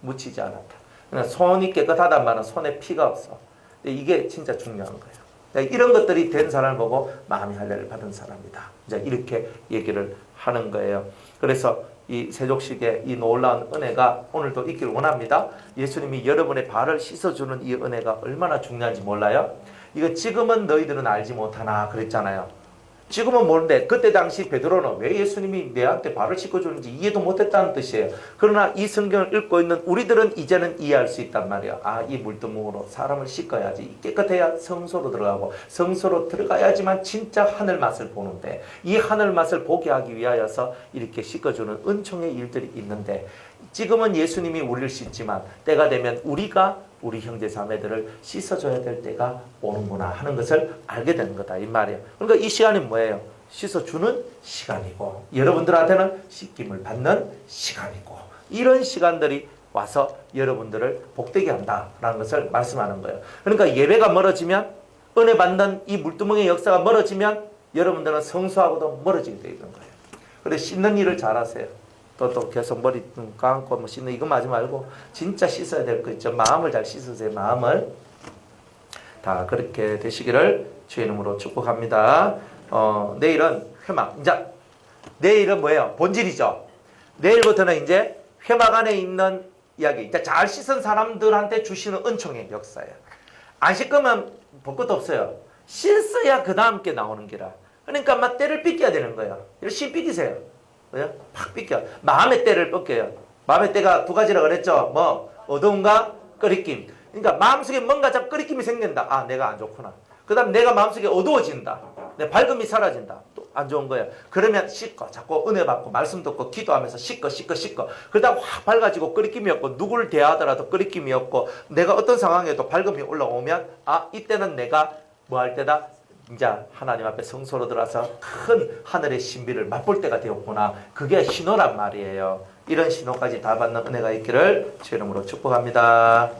묻히지 않았다. 그러니까 손이 깨끗하단 말은 손에 피가 없어. 이게 진짜 중요한 거예요. 이런 것들이 된 사람을 보고 마음의 할례를 받은 사람이다. 이제 이렇게 얘기를 하는 거예요. 그래서 이 세족식의 이 놀라운 은혜가 오늘도 있기를 원합니다. 예수님이 여러분의 발을 씻어주는 이 은혜가 얼마나 중요한지 몰라요? 이거 지금은 너희들은 알지 못하나 그랬잖아요. 지금은 모르는데 그때 당시 베드로는 왜 예수님이 내한테 발을 씻어주는지 이해도 못했다는 뜻이에요. 그러나 이 성경을 읽고 있는 우리들은 이제는 이해할 수 있단 말이에요. 아, 이 물두멍으로 사람을 씻어야지. 깨끗해야 성소로 들어가고 성소로 들어가야지만 진짜 하늘 맛을 보는데 이 하늘 맛을 보게 하기 위하여서 이렇게 씻어주는 은총의 일들이 있는데 지금은 예수님이 우리를 씻지만 때가 되면 우리가 우리 형제 자매들을 씻어줘야 될 때가 오는구나 하는 것을 알게 되는 거다 이 말이에요. 그러니까 이 시간이 뭐예요? 씻어주는 시간이고 여러분들한테는 씻김을 받는 시간이고 이런 시간들이 와서 여러분들을 복되게 한다라는 것을 말씀하는 거예요. 그러니까 예배가 멀어지면 은혜 받는 이 물두멍의 역사가 멀어지면 여러분들은 성수하고도 멀어지게 되는 거예요. 그래서 씻는 일을 잘하세요. 또 계속 머리 감고 뭐 씻는 이거 하지 말고 진짜 씻어야 될 거 있죠. 마음을 잘 씻으세요. 마음을 다 그렇게 되시기를 주의 이름으로 축복합니다. 내일은 회막. 이제 내일은 뭐예요? 본질이죠. 내일부터는 이제 회막 안에 있는 이야기. 이제 잘 씻은 사람들한테 주시는 은총의 역사예요. 안 씻으면 볼 것도 없어요. 씻어야 그 다음 게 나오는 기라. 그러니까 막 때를 삐껴야 되는 거예요. 이렇게 삐끼세요. 그죠? 팍 삐껴. 마음의 때를 뻗겨요. 마음의 때가 두 가지라 그랬죠. 뭐 어두움과 끓이김. 그러니까 마음속에 뭔가 자꾸 끓이김이 생긴다. 아, 내가 안 좋구나. 그 다음 내가 마음속에 어두워진다. 내 밝음이 사라진다. 또 안 좋은 거예요. 그러면 씻고 자꾸 은혜 받고 말씀 듣고 기도하면서 씻고 그러다 확 밝아지고 끓이김이 없고 누구를 대하더라도 끓이김이 없고 내가 어떤 상황에도 밝음이 올라오면 아, 이때는 내가 뭐 할 때다? 이제 하나님 앞에 성소로 들어와서 큰 하늘의 신비를 맛볼 때가 되었구나. 그게 신호란 말이에요. 이런 신호까지 다 받는 은혜가 있기를 주의 이름으로 축복합니다.